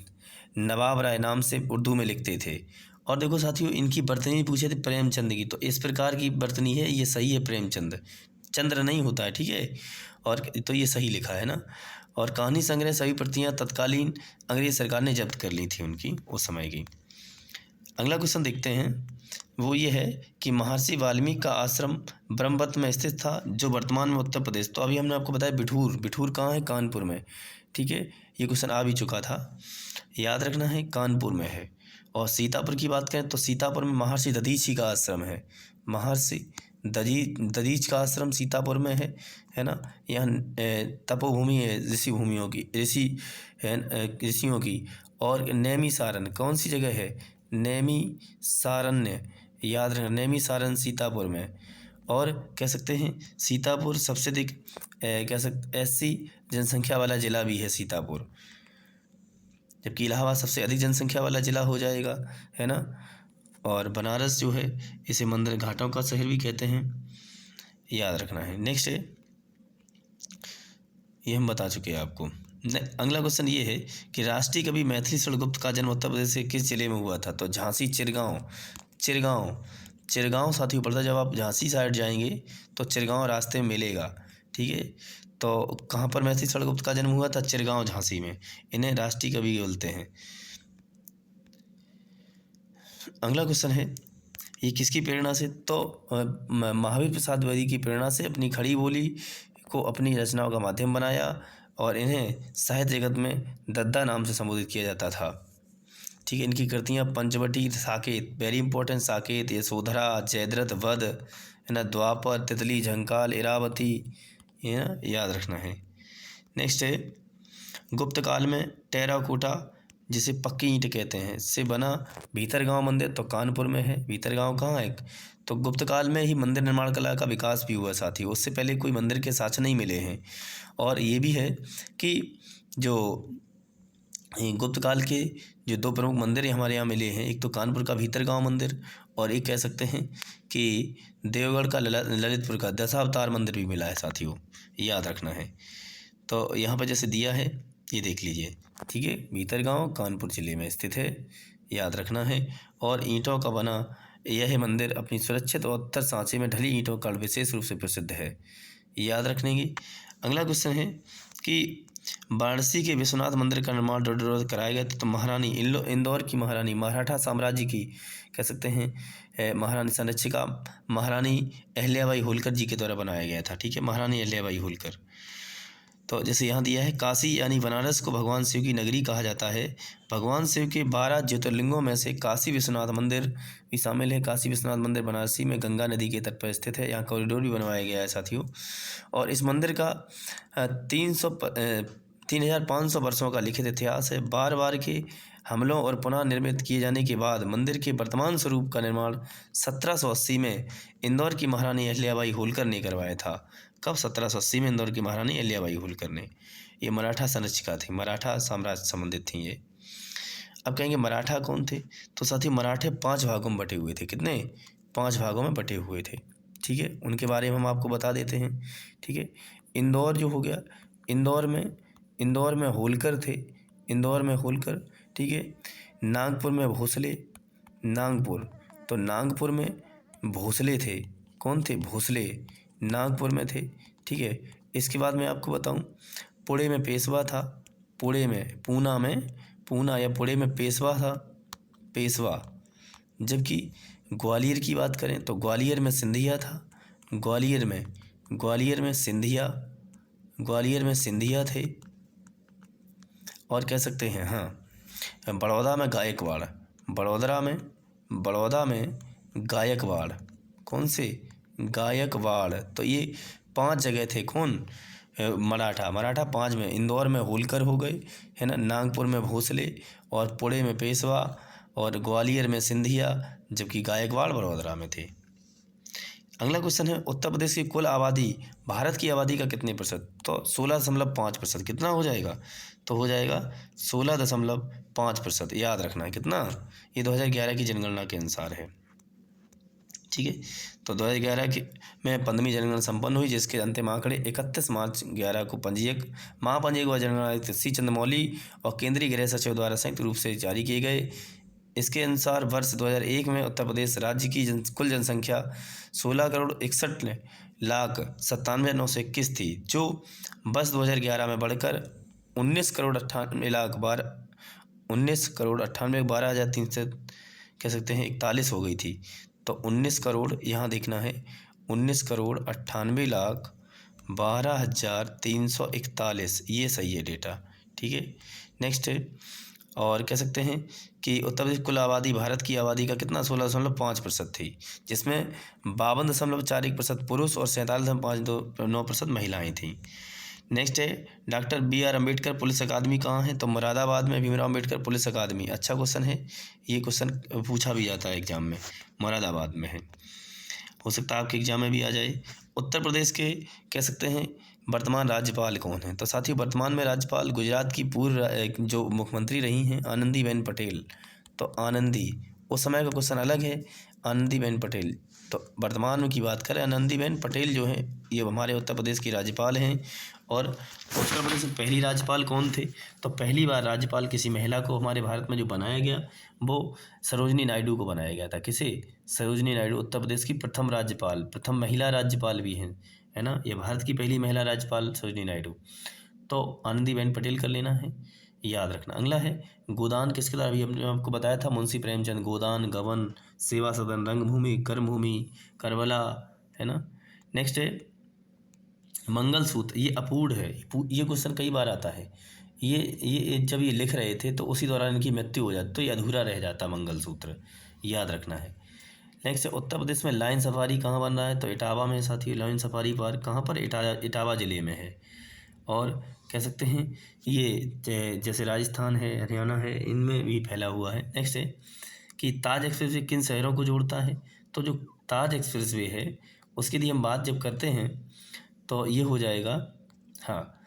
Speaker 1: नवाब राय नाम से उर्दू में लिखते थे। और देखो साथियों, इनकी बर्तनी पूछे थे प्रेमचंद की, तो इस प्रकार की बर्तनी है, ये सही है, प्रेमचंद, चंद्र नहीं होता है, ठीक है। और तो ये सही लिखा है ना। और कहानी संग्रह सभी प्रतियां तत्कालीन अंग्रेज सरकार ने जब्त कर ली थी उनकी, उस समय की। अगला क्वेश्चन देखते हैं, वो ये है कि महर्षि वाल्मीकि का आश्रम ब्रह्मवत में स्थित था, जो वर्तमान में उत्तर प्रदेश, तो अभी हमने आपको बताया बिठूर कहाँ है? कानपुर में, ठीक है। ये क्वेश्चन आ भी चुका था, याद रखना है, कानपुर में है। और सीतापुर की बात करें तो सीतापुर में महर्षि दधीची का आश्रम है। महर्षि दधीच का आश्रम सीतापुर में है ना। यहाँ तपोभूमि है ऋषियों की। और नैमिसारण्य कौन सी जगह है? नैमिसारण्य, याद रखना, नैमिसारण्य सीतापुर में। और कह सकते हैं सीतापुर सबसे अधिक कह सकते SC जनसंख्या वाला जिला भी है सीतापुर, जबकि इलाहाबाद सबसे अधिक जनसंख्या वाला जिला हो जाएगा, है ना। और बनारस जो है इसे मंदिर घाटों का शहर भी कहते हैं, याद रखना है। नेक्स्ट है, ये हम बता चुके हैं आपको। अगला क्वेश्चन ये है कि राष्ट्रीय कवि मैथिली शरण गुप्त का जन्म उत्तर प्रदेश के किस जिले में हुआ था? तो झांसी, चिरगांव साथियों पड़ता है। जब आप झांसी साइड जाएंगे तो चिरगांव रास्ते में मिलेगा, ठीक है। तो कहाँ पर मैथिली शरण गुप्त का जन्म हुआ था? चिरगांव, झांसी में। इन्हें राष्ट्रीय कवि बोलते हैं। अगला क्वेश्चन है, ये किसकी प्रेरणा से? तो महावीर प्रसाद द्विवेदी की प्रेरणा से अपनी खड़ी बोली को अपनी रचनाओं का माध्यम बनाया, और इन्हें साहित्य जगत में दद्दा नाम से संबोधित किया जाता था, ठीक है। इनकी कृतियाँ पंचवटी, साकेत, वेरी इंपॉर्टेंट, साकेत, यशोधरा, जयद्रथ वध, है ना, द्वापर, तितली, झंकाल, इरावती, ये ना याद रखना है। नेक्स्ट है, गुप्त काल में टेराकोटा, जिसे पक्की ईंट कहते हैं, से बना भीतरगांव मंदिर, तो कानपुर में है। भीतरगांव कहाँ है? तो गुप्त काल में ही मंदिर निर्माण कला का विकास भी हुआ साथी, उससे पहले कोई मंदिर के साक्ष्य नहीं मिले हैं। और ये भी है कि जो गुप्त काल के जो 2 प्रमुख मंदिर हमारे यहाँ मिले हैं, एक तो कानपुर का भीतरगांव मंदिर, और एक कह सकते हैं कि देवगढ़ का ललितपुर का दशावतार मंदिर भी मिला है साथियों, याद रखना है। तो यहाँ पर जैसे दिया है ये देख लीजिए, ठीक है। भीतरगांव कानपुर जिले में स्थित है, याद रखना है। और ईंटों का बना यह मंदिर अपनी सुरक्षित और उत्तर सांचे में ढली ईंटों का विशेष रूप से प्रसिद्ध है, याद रखने की। अगला क्वेश्चन है कि वाराणसी के विश्वनाथ मंदिर का निर्माण कराया गया था। तो महारानी इंदौर की महारानी, मराठा साम्राज्य की कह सकते हैं महारानी संरक्षिका महारानी अहिल्याबाई होलकर जी के द्वारा बनाया गया था। ठीक है, महारानी अहिल्याबाई होलकर। तो जैसे यहाँ दिया है, काशी यानी बनारस को भगवान शिव की नगरी कहा जाता है। भगवान शिव के 12 ज्योतिर्लिंगों में से काशी विश्वनाथ मंदिर भी शामिल है। काशी विश्वनाथ मंदिर बनारसी में गंगा नदी के तट पर स्थित है। यहाँ कॉरिडोर भी बनवाया गया है साथियों। और इस मंदिर का 3,500 वर्षों का लिखित इतिहास है। बार बार के हमलों और पुनः निर्मित किए जाने के बाद मंदिर के वर्तमान स्वरूप का निर्माण 1780 में इंदौर की महारानी अहिल्याबाई होलकर ने करवाया था। कब? 1780 में इंदौर की महारानी अहिल्याबाई होलकर ने। ये मराठा संरक्षिका थी, मराठा साम्राज्य संबंधित थी ये। अब कहेंगे मराठा कौन थे? तो साथी मराठे 5 भागों में बटे हुए थे। कितने? 5 भागों में बटे हुए थे। ठीक है, उनके बारे में हम आपको बता देते हैं। ठीक है, इंदौर जो हो गया, इंदौर में होलकर थे, इंदौर में होलकर। ठीक है, नागपुर में भोसले, नागपुर, तो नागपुर में भोसले थे। कौन थे? भोसले नागपुर में थे। ठीक है, इसके बाद मैं आपको बताऊं, पुणे में पेशवा था, पुणे में, पूना या पुणे में पेशवा था, पेशवा। जबकि ग्वालियर की बात करें तो ग्वालियर में सिंधिया था, ग्वालियर में सिंधिया थे। और कह सकते हैं हाँ, बड़ौदा में गायकवाड़, बड़ौदा में गायकवाड़। कौन से? गायकवाड़। तो ये 5 जगह थे। कौन? मराठा 5 में। इंदौर में होलकर हो गए, है ना, नागपुर में भोसले, और पुणे में पेशवा, और ग्वालियर में सिंधिया, जबकि गायकवाड़ बड़ौदा में थे। अगला क्वेश्चन है, उत्तर प्रदेश की कुल आबादी भारत की आबादी का कितने प्रतिशत? तो 16.5%। कितना हो जाएगा? तो हो जाएगा 16.5%। याद रखना है कितना? ये 2011 की जनगणना के अनुसार है। ठीक है, तो 2011 में 15वीं जनगणना संपन्न हुई, जिसके अंतिम आंकड़े 31 मार्च 11 को महापंजीयक व जनगणना सी चंद्रमौली और केंद्रीय गृह सचिव द्वारा संयुक्त रूप से जारी किए गए। इसके अनुसार वर्ष 2001 में उत्तर प्रदेश राज्य की कुल जनसंख्या 16,61,97,921 थी, जो वर्ष 2011 में बढ़कर 19,98,12,300 कह सकते हैं 41 हो गई थी। तो 19 करोड़, यहाँ देखना है, 19,98,12,341, ये सही है डेटा। ठीक है, नेक्स्ट है, और कह सकते हैं कि उत्तर प्रदेश कुल आबादी भारत की आबादी का कितना? 16.5% थी, जिसमें 52.41% पुरुष और 47.59% महिलाएं थीं। नेक्स्ट है, डॉक्टर BR अम्बेडकर पुलिस अकादमी कहाँ है? तो मुरादाबाद में भीमराव अम्बेडकर पुलिस अकादमी। अच्छा क्वेश्चन है, ये क्वेश्चन पूछा भी जाता है एग्जाम में, मुरादाबाद में है, हो सकता है आपके एग्जाम में भी आ जाए। उत्तर प्रदेश के कह सकते हैं वर्तमान राज्यपाल कौन है? तो साथियों, वर्तमान में राज्यपाल गुजरात की पूर्व जो मुख्यमंत्री रही हैं, आनंदीबेन पटेल। तो आनंदी, उस समय का क्वेश्चन अलग है, आनंदीबेन पटेल। तो वर्तमान में की बात करें, आनंदीबेन पटेल जो हैं, ये हमारे उत्तर प्रदेश की राज्यपाल हैं। और उत्तर प्रदेश में पहली राज्यपाल कौन थे? तो पहली बार राज्यपाल किसी महिला को हमारे भारत में जो बनाया गया, वो सरोजनी नायडू को बनाया गया था। किसे? सरोजनी नायडू, उत्तर प्रदेश की प्रथम राज्यपाल, प्रथम महिला राज्यपाल भी हैं, है ना, ये भारत की पहली महिला राज्यपाल सरोजनी नायडू। तो आनंदीबेन पटेल कर लेना है, याद रखना। अगला है, गोदान किसके द्वारा? अभी हमने आपको बताया था, मुंशी प्रेमचंद। गोदान, गबन, सेवा सदन, रंगभूमि, कर्मभूमि, करबला, है ना। नेक्स्ट है मंगलसूत्र, ये अपूर्ण है। ये क्वेश्चन कई बार आता है। ये जब ये लिख रहे थे तो उसी दौरान इनकी मृत्यु हो जाती, तो ये अधूरा रह जाता मंगलसूत्र, याद रखना है। नेक्स्ट है, उत्तर प्रदेश में लाइन सफारी कहाँ बन रहा है? तो इटावा में। साथी, लाइन सफारी पार्क कहाँ पर? इटावा ज़िले में है। और कह सकते हैं ये जैसे राजस्थान है, हरियाणा है, इनमें भी फैला हुआ है। नेक्स्ट है कि ताज एक्सप्रेसवे किन शहरों को जोड़ता है? तो जो ताज एक्सप्रेसवे है उसकी यदि हम बात जब करते हैं तो ये हो जाएगा, हाँ,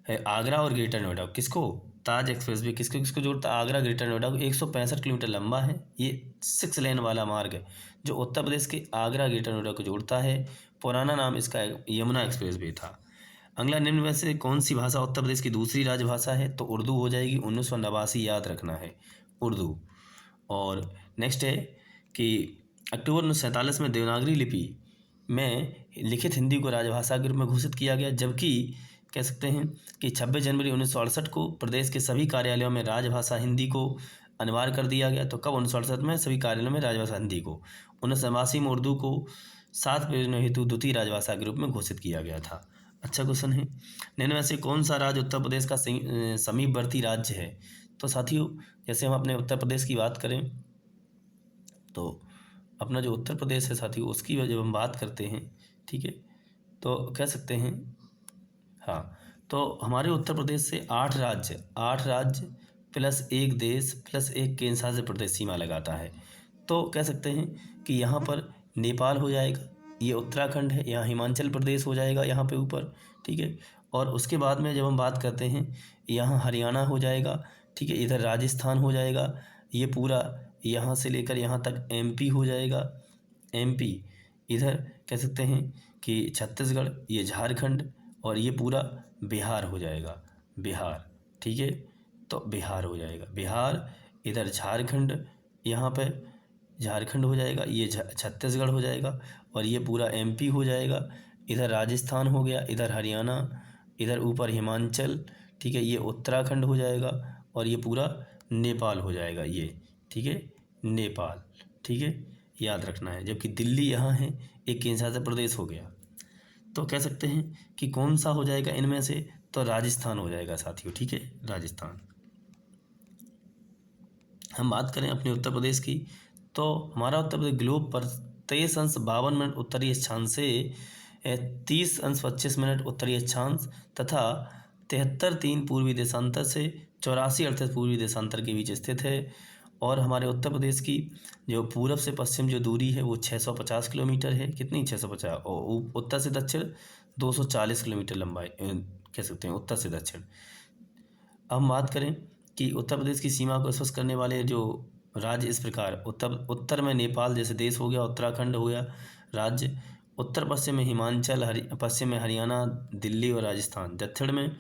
Speaker 1: है आगरा और ग्रेटर नोएडा। किसको? ताज एक्सप्रेसवे किसको जोड़ता है? आगरा ग्रेटर नोएडा को। 165 किलोमीटर लंबा है, ये 6 लेन वाला मार्ग है जो उत्तर प्रदेश के आगरा ग्रेटर नोएडा को जोड़ता है। पुराना नाम इसका यमुना एक्सप्रेसवे था। अगला, निम्न में से कौन सी भाषा उत्तर प्रदेश की दूसरी राजभाषा है? तो उर्दू हो जाएगी। 1989, याद रखना है, उर्दू। और नेक्स्ट है कि अक्टूबर 1947 में देवनागरी लिपि में लिखित हिंदी को राजभाषा के रूप में घोषित किया गया, जबकि कह सकते हैं कि 26 जनवरी 1968 को प्रदेश के सभी कार्यालयों में राजभाषा हिंदी को अनिवार्य कर दिया गया। तो कब 1968 में सभी कार्यालयों में राजभाषा हिंदी को? 1989 में उर्दू को 7 प्रयोजनों हेतु द्वितीय राजभाषा के रूप में घोषित किया गया था। अच्छा क्वेश्चन है। निम्न में से कौन सा राज्य उत्तर प्रदेश का समीपवर्ती राज्य है? तो साथियों, जैसे हम अपने उत्तर प्रदेश की बात करें तो अपना जो उत्तर प्रदेश है साथियों, उसकी जब हम बात करते हैं, ठीक है, तो कह सकते हैं, हाँ, तो हमारे उत्तर प्रदेश से 8 राज्य प्लस 1 देश प्लस 1 केंद्र शासित प्रदेश सीमा लगाता है। तो कह सकते हैं कि यहाँ पर नेपाल हो जाएगा, ये उत्तराखंड है, यहाँ हिमाचल प्रदेश हो जाएगा यहाँ पे ऊपर, ठीक है। और उसके बाद में जब हम बात करते हैं, यहाँ हरियाणा हो जाएगा, ठीक है, इधर राजस्थान हो जाएगा, ये पूरा यहाँ से लेकर यहाँ तक एमपी हो जाएगा, एमपी, इधर कह सकते हैं कि छत्तीसगढ़, ये झारखंड, और ये पूरा बिहार हो जाएगा, बिहार, ठीक है। तो बिहार हो जाएगा, बिहार, इधर झारखंड, यहाँ पे झारखंड हो जाएगा, ये छत्तीसगढ़ हो जाएगा, और ये पूरा एमपी हो जाएगा, इधर राजस्थान हो गया, इधर हरियाणा, इधर ऊपर हिमाचल, ठीक है, ये उत्तराखंड हो जाएगा, और ये पूरा नेपाल हो जाएगा, ये, ठीक है, नेपाल, ठीक है, याद रखना है। जबकि दिल्ली यहाँ है, एक केंद्र शासित प्रदेश हो गया। तो कह सकते हैं कि कौन सा हो जाएगा इनमें से? तो राजस्थान हो जाएगा साथियों, ठीक है, राजस्थान। हम बात करें अपने उत्तर प्रदेश की, तो हमारा उत्तर प्रदेश ग्लोब पर 23 अंश 52 मिनट उत्तरी अक्षांश से 30 अंश 25 मिनट उत्तरी अक्षांश तथा 73 पूर्वी देशांतर से 84 पूर्वी देशांतर के बीच स्थित है। और हमारे उत्तर प्रदेश की जो पूरब से पश्चिम जो दूरी है वो 650 किलोमीटर है। कितनी? 650। और उत्तर से दक्षिण 240 किलोमीटर लंबाई कह सकते हैं, उत्तर से दक्षिण। अब हम बात करें कि उत्तर प्रदेश की सीमा को स्पर्श करने वाले जो राज्य इस प्रकार, उत्तर में नेपाल जैसे देश हो गया, उत्तराखंड हो गया राज्य, उत्तर पश्चिम में हिमाचल, पश्चिम में हरियाणा, दिल्ली और राजस्थान, दक्षिण में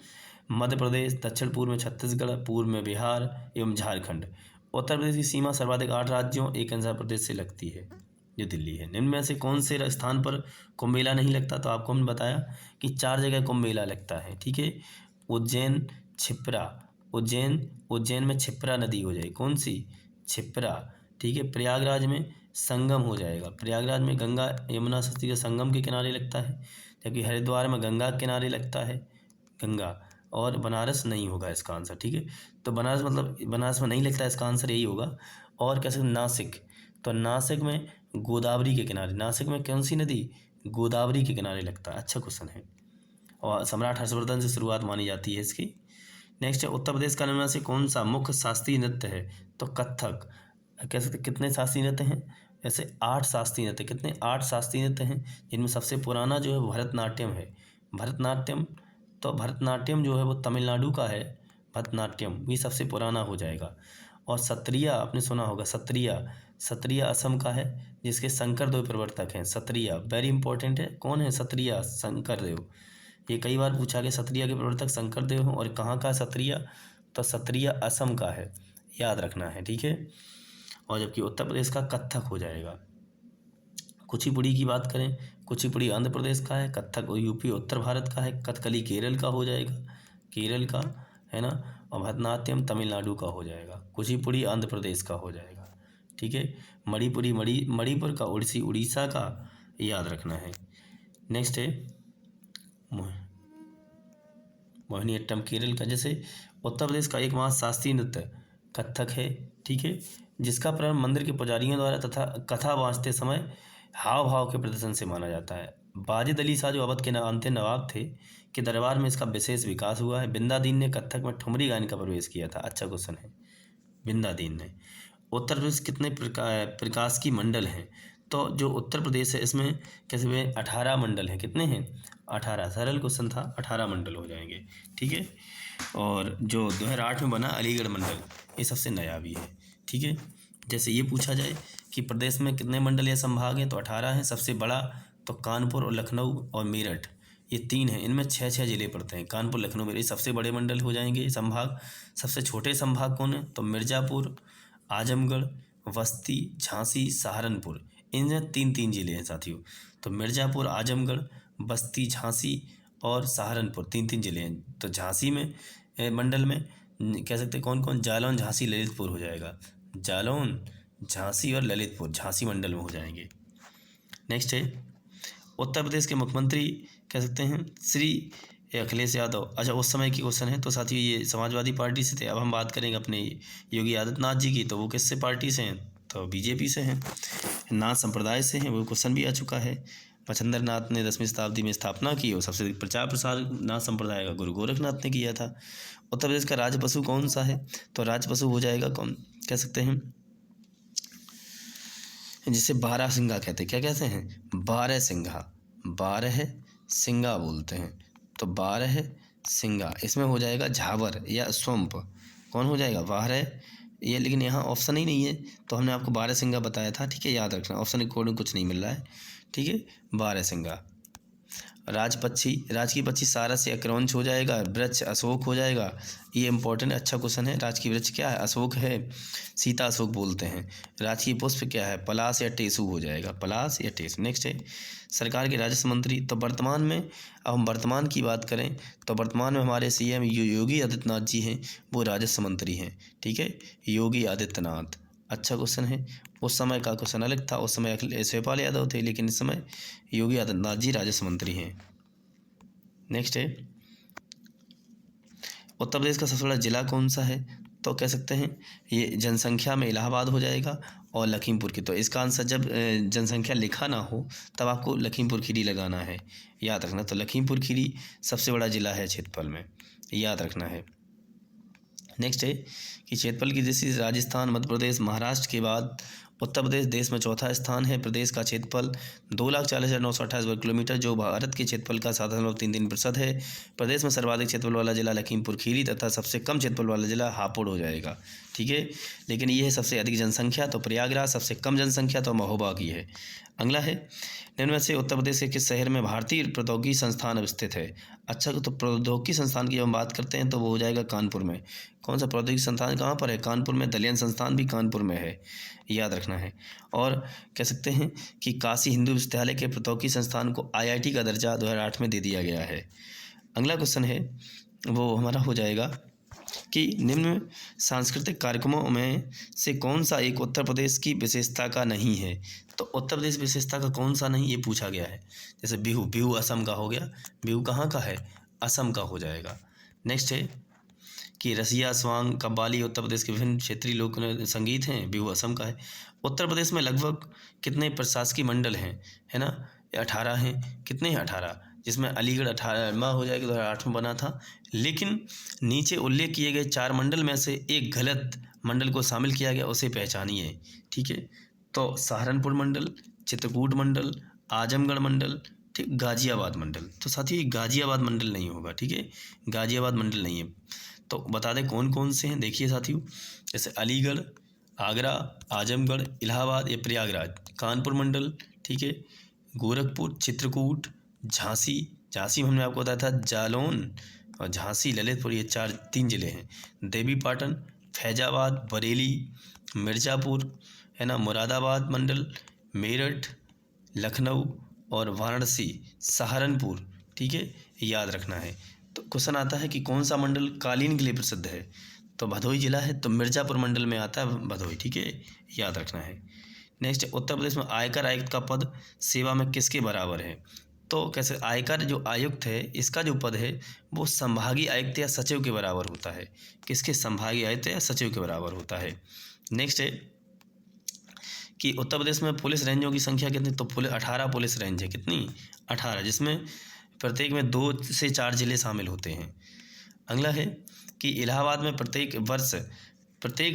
Speaker 1: मध्य प्रदेश, दक्षिण पूर्व में छत्तीसगढ़, पूर्व में बिहार एवं झारखंड। उत्तर प्रदेश की सीमा सर्वाधिक 8 राज्यों एक आंध्र प्रदेश से लगती है, जो दिल्ली है। निम्न में से कौन से स्थान पर कुंभ मेला नहीं लगता? तो आपको हमने बताया कि 4 जगह कुंभ मेला लगता है, ठीक है। उज्जैन, छिप्रा, उज्जैन में छिप्रा नदी हो जाएगी, कौन सी? छिप्रा, ठीक है। प्रयागराज में संगम हो जाएगा, प्रयागराज में गंगा यमुना सरस्वती के संगम के किनारे लगता है। जबकि हरिद्वार में गंगा के किनारे लगता है, गंगा। और बनारस नहीं होगा इसका आंसर, ठीक है। तो बनारस मतलब बनारस में नहीं लगता, इसका आंसर यही होगा। और कैसे? नासिक, तो नासिक में गोदावरी के किनारे, नासिक में कौन सी नदी? गोदावरी के किनारे लगता है। अच्छा क्वेश्चन है, और सम्राट हर्षवर्धन से शुरुआत मानी जाती है इसकी। नेक्स्ट है, उत्तर प्रदेश का निम्न में से कौन सा मुख्य शास्त्रीय नृत्य है? तो कथक। कह सकते कितने शास्त्रीय नृत्य हैं? जैसे 8 शास्त्रीय नृत्य। कितने? 8 शास्त्रीय नृत्य हैं, जिनमें सबसे पुराना जो है वो भरतनाट्यम है। भरतनाट्यम, तो भरतनाट्यम जो है वो तमिलनाडु का है, भरतनाट्यम ये सबसे पुराना हो जाएगा। और सत्रिया आपने सुना होगा, सत्रिया असम का है, जिसके शंकरदेव प्रवर्तक हैं। सत्रिया वेरी इंपॉर्टेंट है। कौन है सत्रिया? शंकरदेव। ये कई बार पूछा गया, सत्रिया के प्रवर्तक शंकरदेव हैं। और कहाँ का सत्रिया? तो सत्रिया असम का है, याद रखना है, ठीक है। और जबकि उत्तर प्रदेश का कथक हो जाएगा। कुचिपुड़ी की बात करें, कुचिपुड़ी आंध्र प्रदेश का है, कथक यूपी उत्तर भारत का है, कथकली केरल का हो जाएगा, केरल का है ना। और भरतनाट्यम तमिलनाडु का हो जाएगा, कुचिपुड़ी आंध्र प्रदेश का हो जाएगा, ठीक है। मणिपुर का, उड़ीसा का, याद रखना है। नेक्स्ट है मोहिनीअट्टम केरल का। जैसे उत्तर प्रदेश का एकमात्र शास्त्रीय नृत्य कथक है, ठीक है, जिसका प्रारंभ मंदिर के पुजारियों द्वारा तथा कथा बाँचते समय हाव भाव के प्रदर्शन से माना जाता है। वाजिद अली शाह जो अवध के अंतिम नवाब थे के दरबार में इसका विशेष विकास हुआ है। बिंदादीन ने कथक में ठुमरी गायन का प्रवेश किया था। अच्छा क्वेश्चन है, बिंदादीन ने। उत्तर प्रदेश कितने प्रकाश की मंडल हैं? तो जो उत्तर प्रदेश है इसमें कैसे हुए? 18 मंडल हैं। कितने हैं? 18। सरल क्वेश्चन था, 18 मंडल हो जाएंगे, ठीक है। और जो 2008 में बना अलीगढ़ मंडल, ये सबसे नया भी है, ठीक है। जैसे ये पूछा जाए कि प्रदेश में कितने मंडल या संभाग हैं, तो 18 हैं। सबसे बड़ा तो कानपुर और लखनऊ और मेरठ, ये 3 हैं। इनमें 6 जिले पड़ते हैं, कानपुर, लखनऊ, मेरठ, सबसे बड़े मंडल हो जाएंगे संभाग। सबसे छोटे संभाग कौन है? तो मिर्ज़ापुर, आजमगढ़, बस्ती, झांसी, सहारनपुर, इनमें 3 जिले हैं साथियों। तो मिर्ज़ापुर, आजमगढ़, बस्ती, झांसी और सहारनपुर, 3 जिले हैं। तो झांसी में मंडल में कह सकते हैं कौन कौन, जालौन, झांसी, ललितपुर हो जाएगा। जालौन, झांसी और ललितपुर झांसी मंडल में हो जाएंगे। नेक्स्ट है उत्तर प्रदेश के मुख्यमंत्री कह सकते हैं श्री अखिलेश यादव। अच्छा, उस समय की क्वेश्चन है, तो साथियों ये समाजवादी पार्टी से थे। अब हम बात करेंगे अपने योगी आदित्यनाथ जी की, तो वो किससे पार्टी से हैं, तो बीजेपी से हैं। नाथ संप्रदाय से हैं, वो क्वेश्चन भी आ चुका है। मच्छिंद्र नाथ ने 10वीं शताब्दी में स्थापना की और सबसे अधिक प्रचार प्रसार नाथ संप्रदाय का गुरु गोरखनाथ ने किया था। उत्तर प्रदेश का राज्य पशु कौन सा है, तो राज्य पशु हो जाएगा कौन, कह सकते हैं जिसे बारहसिंगा कहते हैं। क्या कहते हैं, बारहसिंगा, बारह सिंगा बोलते हैं, तो बारहसिंगा। इसमें हो जाएगा झावर या स्वम्प, कौन हो जाएगा, बारह। ये लेकिन यहाँ ऑप्शन ही नहीं है, तो हमने आपको बारहसिंगा बताया था, ठीक है, याद रखना, ऑप्शन अकॉर्डिंग कुछ नहीं मिल रहा है, ठीक है, बारहसिंगा। राजपक्षी, राज की पक्षी सारस या क्रौंच हो जाएगा। वृक्ष अशोक हो जाएगा, ये इंपॉर्टेंट अच्छा क्वेश्चन है। राज की वृक्ष क्या है, अशोक है, सीता अशोक बोलते हैं। राज की पुष्प क्या है, पलाश या टेसू हो जाएगा, पलाश या टेसू। नेक्स्ट है सरकार के राजस्व मंत्री, तो वर्तमान में, अब हम वर्तमान की बात करें तो वर्तमान में हमारे सीएम योगी आदित्यनाथ जी हैं, वो राजस्व मंत्री हैं, ठीक है, योगी आदित्यनाथ। अच्छा क्वेश्चन है, उस समय का क्वेश्चन अलग था, उस समय शिवपाल यादव थे, लेकिन इस समय योगी आदित्यनाथ जी राजस्व मंत्री हैं। नेक्स्ट है उत्तर प्रदेश का सबसे बड़ा जिला कौन सा है, तो कह सकते हैं ये जनसंख्या में इलाहाबाद हो जाएगा और लखीमपुर की। तो इसका आंसर जब जनसंख्या लिखा ना हो तब आपको लखीमपुर खीरी लगाना है, याद रखना। तो लखीमपुर खीरी सबसे बड़ा जिला है क्षेत्रफल में, याद रखना है। नेक्स्ट है कि क्षेत्रफल की दृष्टि से राजस्थान, मध्य प्रदेश, महाराष्ट्र के बाद उत्तर प्रदेश देश में चौथा स्थान है। प्रदेश का क्षेत्रफल 2,40,928 वर्ग किलोमीटर, जो भारत के क्षेत्रफल का 7.33% है। प्रदेश में सर्वाधिक क्षेत्रफल वाला जिला लखीमपुर खीरी तथा सबसे कम क्षेत्रफल वाला जिला हापुड़ हो जाएगा, ठीक है। लेकिन ये है सबसे अधिक जनसंख्या तो प्रयागराज, सबसे कम जनसंख्या तो महोबा की है। अगला है निम्न में से उत्तर प्रदेश के किस शहर में भारतीय प्रौद्योगिकी संस्थान स्थित है। अच्छा, तो प्रौद्योगिकी संस्थान की जब हम बात करते हैं तो वो हो जाएगा कानपुर में। कौन सा प्रौद्योगिकी संस्थान कहाँ पर है, कानपुर में। दलियन संस्थान भी कानपुर में है, याद रखना है। और कह सकते हैं कि काशी हिंदू विश्वविद्यालय के प्रौद्योगिकी संस्थान को IIT का दर्जा 2008 में दे दिया गया है। अगला क्वेश्चन है वो हमारा हो जाएगा कि निम्न सांस्कृतिक कार्यक्रमों में से कौन सा एक उत्तर प्रदेश की विशेषता का नहीं है। तो उत्तर प्रदेश विशेषता का कौन सा नहीं, ये पूछा गया है। जैसे बिहू, बिहू असम का हो गया, बिहू कहाँ का है, असम का हो जाएगा। नेक्स्ट है कि रसिया, स्वांग, कव्वाली उत्तर प्रदेश के विभिन्न क्षेत्रीय लोक संगीत हैं, बिहू असम का है। उत्तर प्रदेश में लगभग कितने प्रशासकीय मंडल हैं, है ना, 18 हैं। कितने हैं, 18, जिसमें अलीगढ़ 18वां हो जाएगा, 2008 में बना था। लेकिन नीचे उल्लेख किए गए 4 मंडल में से एक गलत मंडल को शामिल किया गया, उसे पहचानिए, ठीक है। तो सहारनपुर मंडल, चित्रकूट मंडल, आजमगढ़ मंडल, ठीक, गाजियाबाद मंडल। तो साथियों ये गाजियाबाद मंडल नहीं होगा, ठीक है, गाजियाबाद मंडल नहीं है। तो बता दें कौन कौन से हैं, देखिए साथियों, जैसे अलीगढ़, आगरा, आजमगढ़, इलाहाबाद या प्रयागराज। कानपुर मंडल, ठीक है, गोरखपुर, चित्रकूट, झांसी, झांसी में हमने आपको बताया था जालौन, और झांसी, ललितपुर, ये 3 जिले हैं। देवीपाटन, फैजाबाद, बरेली, मिर्ज़ापुर, है ना, मुरादाबाद मंडल, मेरठ, लखनऊ और वाराणसी, सहारनपुर, ठीक है, याद रखना है। तो क्वेश्चन आता है कि कौन सा मंडल कालीन के लिए प्रसिद्ध है, तो भदोही जिला है, तो मिर्ज़ापुर मंडल में आता है भदोही, ठीक है, याद रखना है। नेक्स्ट, उत्तर प्रदेश में आयकर आयुक्त का पद सेवा में किसके बराबर है। तो कैसे, आयकर जो आयुक्त है इसका जो पद है वो संभागीय आयुक्त या सचिव के बराबर होता है। किसके, संभागीय आयुक्त या सचिव के बराबर होता है। नेक्स्ट है कि उत्तर प्रदेश में पुलिस रेंजों की संख्या कितनी, तो 18 पुलिस रेंज है। कितनी, 18, जिसमें प्रत्येक में 2 से 4 जिले शामिल होते हैं। अगला है कि इलाहाबाद में प्रत्येक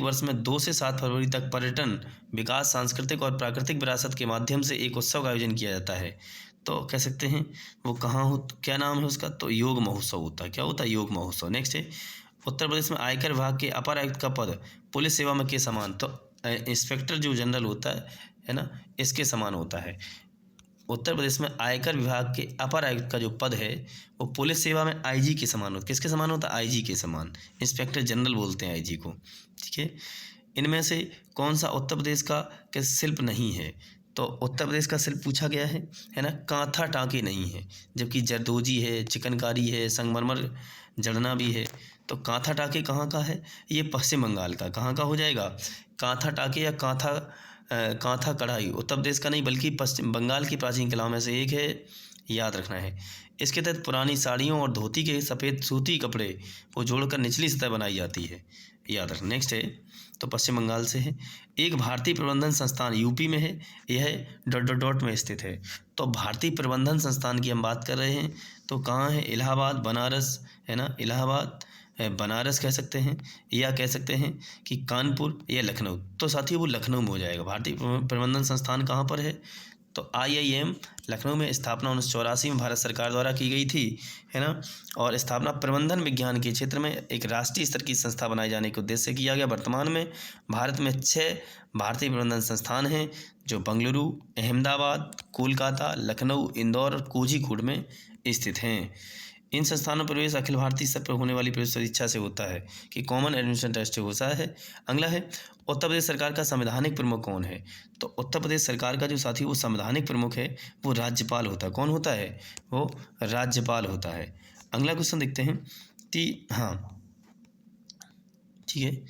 Speaker 1: वर्ष में 2 से 7 फरवरी तक पर्यटन, विकास, सांस्कृतिक और प्राकृतिक विरासत के माध्यम से एक उत्सव का आयोजन किया जाता है। तो कह सकते हैं वो कहाँ हो, क्या नाम है उसका, तो योग महोत्सव होता है। क्या होता है, योग महोत्सव। नेक्स्ट है उत्तर प्रदेश में आयकर विभाग के अपर आयुक्त का पद पुलिस सेवा में के समान, तो इंस्पेक्टर जो जनरल होता है ना, इसके समान होता है। उत्तर प्रदेश में आयकर विभाग के अपर आयुक्त का जो पद है वो पुलिस सेवा में IG के समान होता है। किसके समान होता है, IG के समान, इंस्पेक्टर जनरल बोलते हैं IG को, ठीक है। इनमें से कौन सा उत्तर प्रदेश का शिल्प नहीं है, तो उत्तर प्रदेश का सिर्फ पूछा गया है ना। कांथा टाँके नहीं है, जबकि जरदोजी है, चिकनकारी है, संगमरमर जड़ना भी है। तो कांथा टाँके कहाँ का है? ये पश्चिम बंगाल का। कहाँ का हो जाएगा? कांथा टाँके या कांथा कढ़ाई उत्तर प्रदेश का नहीं बल्कि पश्चिम बंगाल की प्राचीन कलाओं में से एक है, याद रखना है। इसके तहत पुरानी साड़ियों और धोती के सफ़ेद सूती कपड़े को जोड़कर निचली सतह बनाई जाती है, याद रखना। नेक्स्ट है, तो पश्चिम बंगाल से है। एक भारतीय प्रबंधन संस्थान यूपी में है, यह ... में स्थित है। तो भारतीय प्रबंधन संस्थान की हम बात कर रहे हैं, तो कहाँ है? इलाहाबाद, बनारस, है ना। इलाहाबाद, बनारस कह सकते हैं, या कह सकते हैं कि कानपुर या लखनऊ। तो साथियों वो लखनऊ में हो जाएगा। भारतीय प्रबंधन संस्थान कहाँ पर है? तो IIM लखनऊ में स्थापना 1984 में भारत सरकार द्वारा की गई थी, है ना। और स्थापना प्रबंधन विज्ञान के क्षेत्र में एक राष्ट्रीय स्तर की संस्था बनाए जाने के उद्देश्य से किया गया। वर्तमान में भारत में 6 भारतीय प्रबंधन संस्थान हैं, जो बंगलुरु, अहमदाबाद, कोलकाता, लखनऊ, इंदौर और कोझीकोड में स्थित हैं। इन संस्थानों पर प्रवेश अखिल भारतीय स्तर पर होने वाली प्रवेश परीक्षा से होता है, कि कॉमन एडमिशन टेस्ट होता है। अगला है, उत्तर प्रदेश सरकार का संवैधानिक प्रमुख कौन है? तो उत्तर प्रदेश सरकार का जो साथी वो संवैधानिक प्रमुख है वो राज्यपाल होता है। कौन होता है? वो राज्यपाल होता है। अगला क्वेश्चन देखते हैं कि हाँ ठीक है,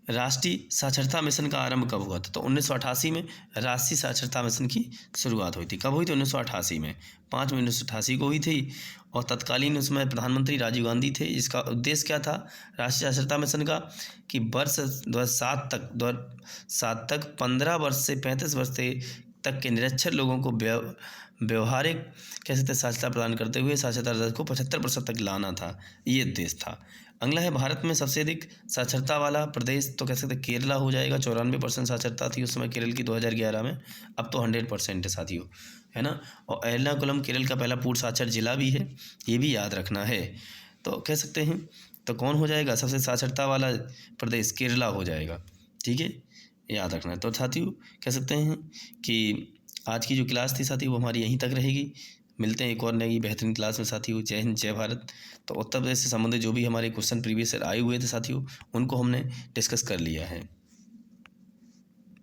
Speaker 1: राष्ट्रीय साक्षरता मिशन का आरंभ कब हुआ था? तो 1988 में राष्ट्रीय साक्षरता मिशन की शुरुआत हुई थी। कब हुई थी? 1988 में, 5 मई 1988 को हुई थी। और तत्कालीन उसमें प्रधानमंत्री राजीव गांधी थे। इसका उद्देश्य क्या था राष्ट्रीय साक्षरता मिशन का? कि वर्ष 2007 तक 15 वर्ष से 35 वर्ष तक के निरक्षर लोगों को व्यवहारिक कह सकते साक्षरता प्रदान करते हुए साक्षरता दर को 75% तक लाना था, ये उद्देश्य था। अगला है, भारत में सबसे अधिक साक्षरता वाला प्रदेश तो कह सकते केरला हो जाएगा। 94% साक्षरता थी उस समय केरल की 2011 में, अब तो 100% है साथियों, है ना। और एर्नाकुलम केरल का पहला पूर्ण साक्षर जिला भी है, ये भी याद रखना है। तो कह सकते हैं तो कौन हो जाएगा सबसे साक्षरता वाला प्रदेश? केरला हो जाएगा, ठीक है, याद रखना है। तो साथियों कह सकते हैं कि आज की जो क्लास थी साथियों वो हमारी यहीं तक रहेगी। मिलते हैं एक और नई बेहतरीन क्लास में साथियों। जय हिंद, जय भारत। तो उत्तर प्रदेश से संबंधित जो भी हमारे क्वेश्चन प्रीवियस ईयर आए हुए थे साथियों, उनको हमने डिस्कस कर लिया है।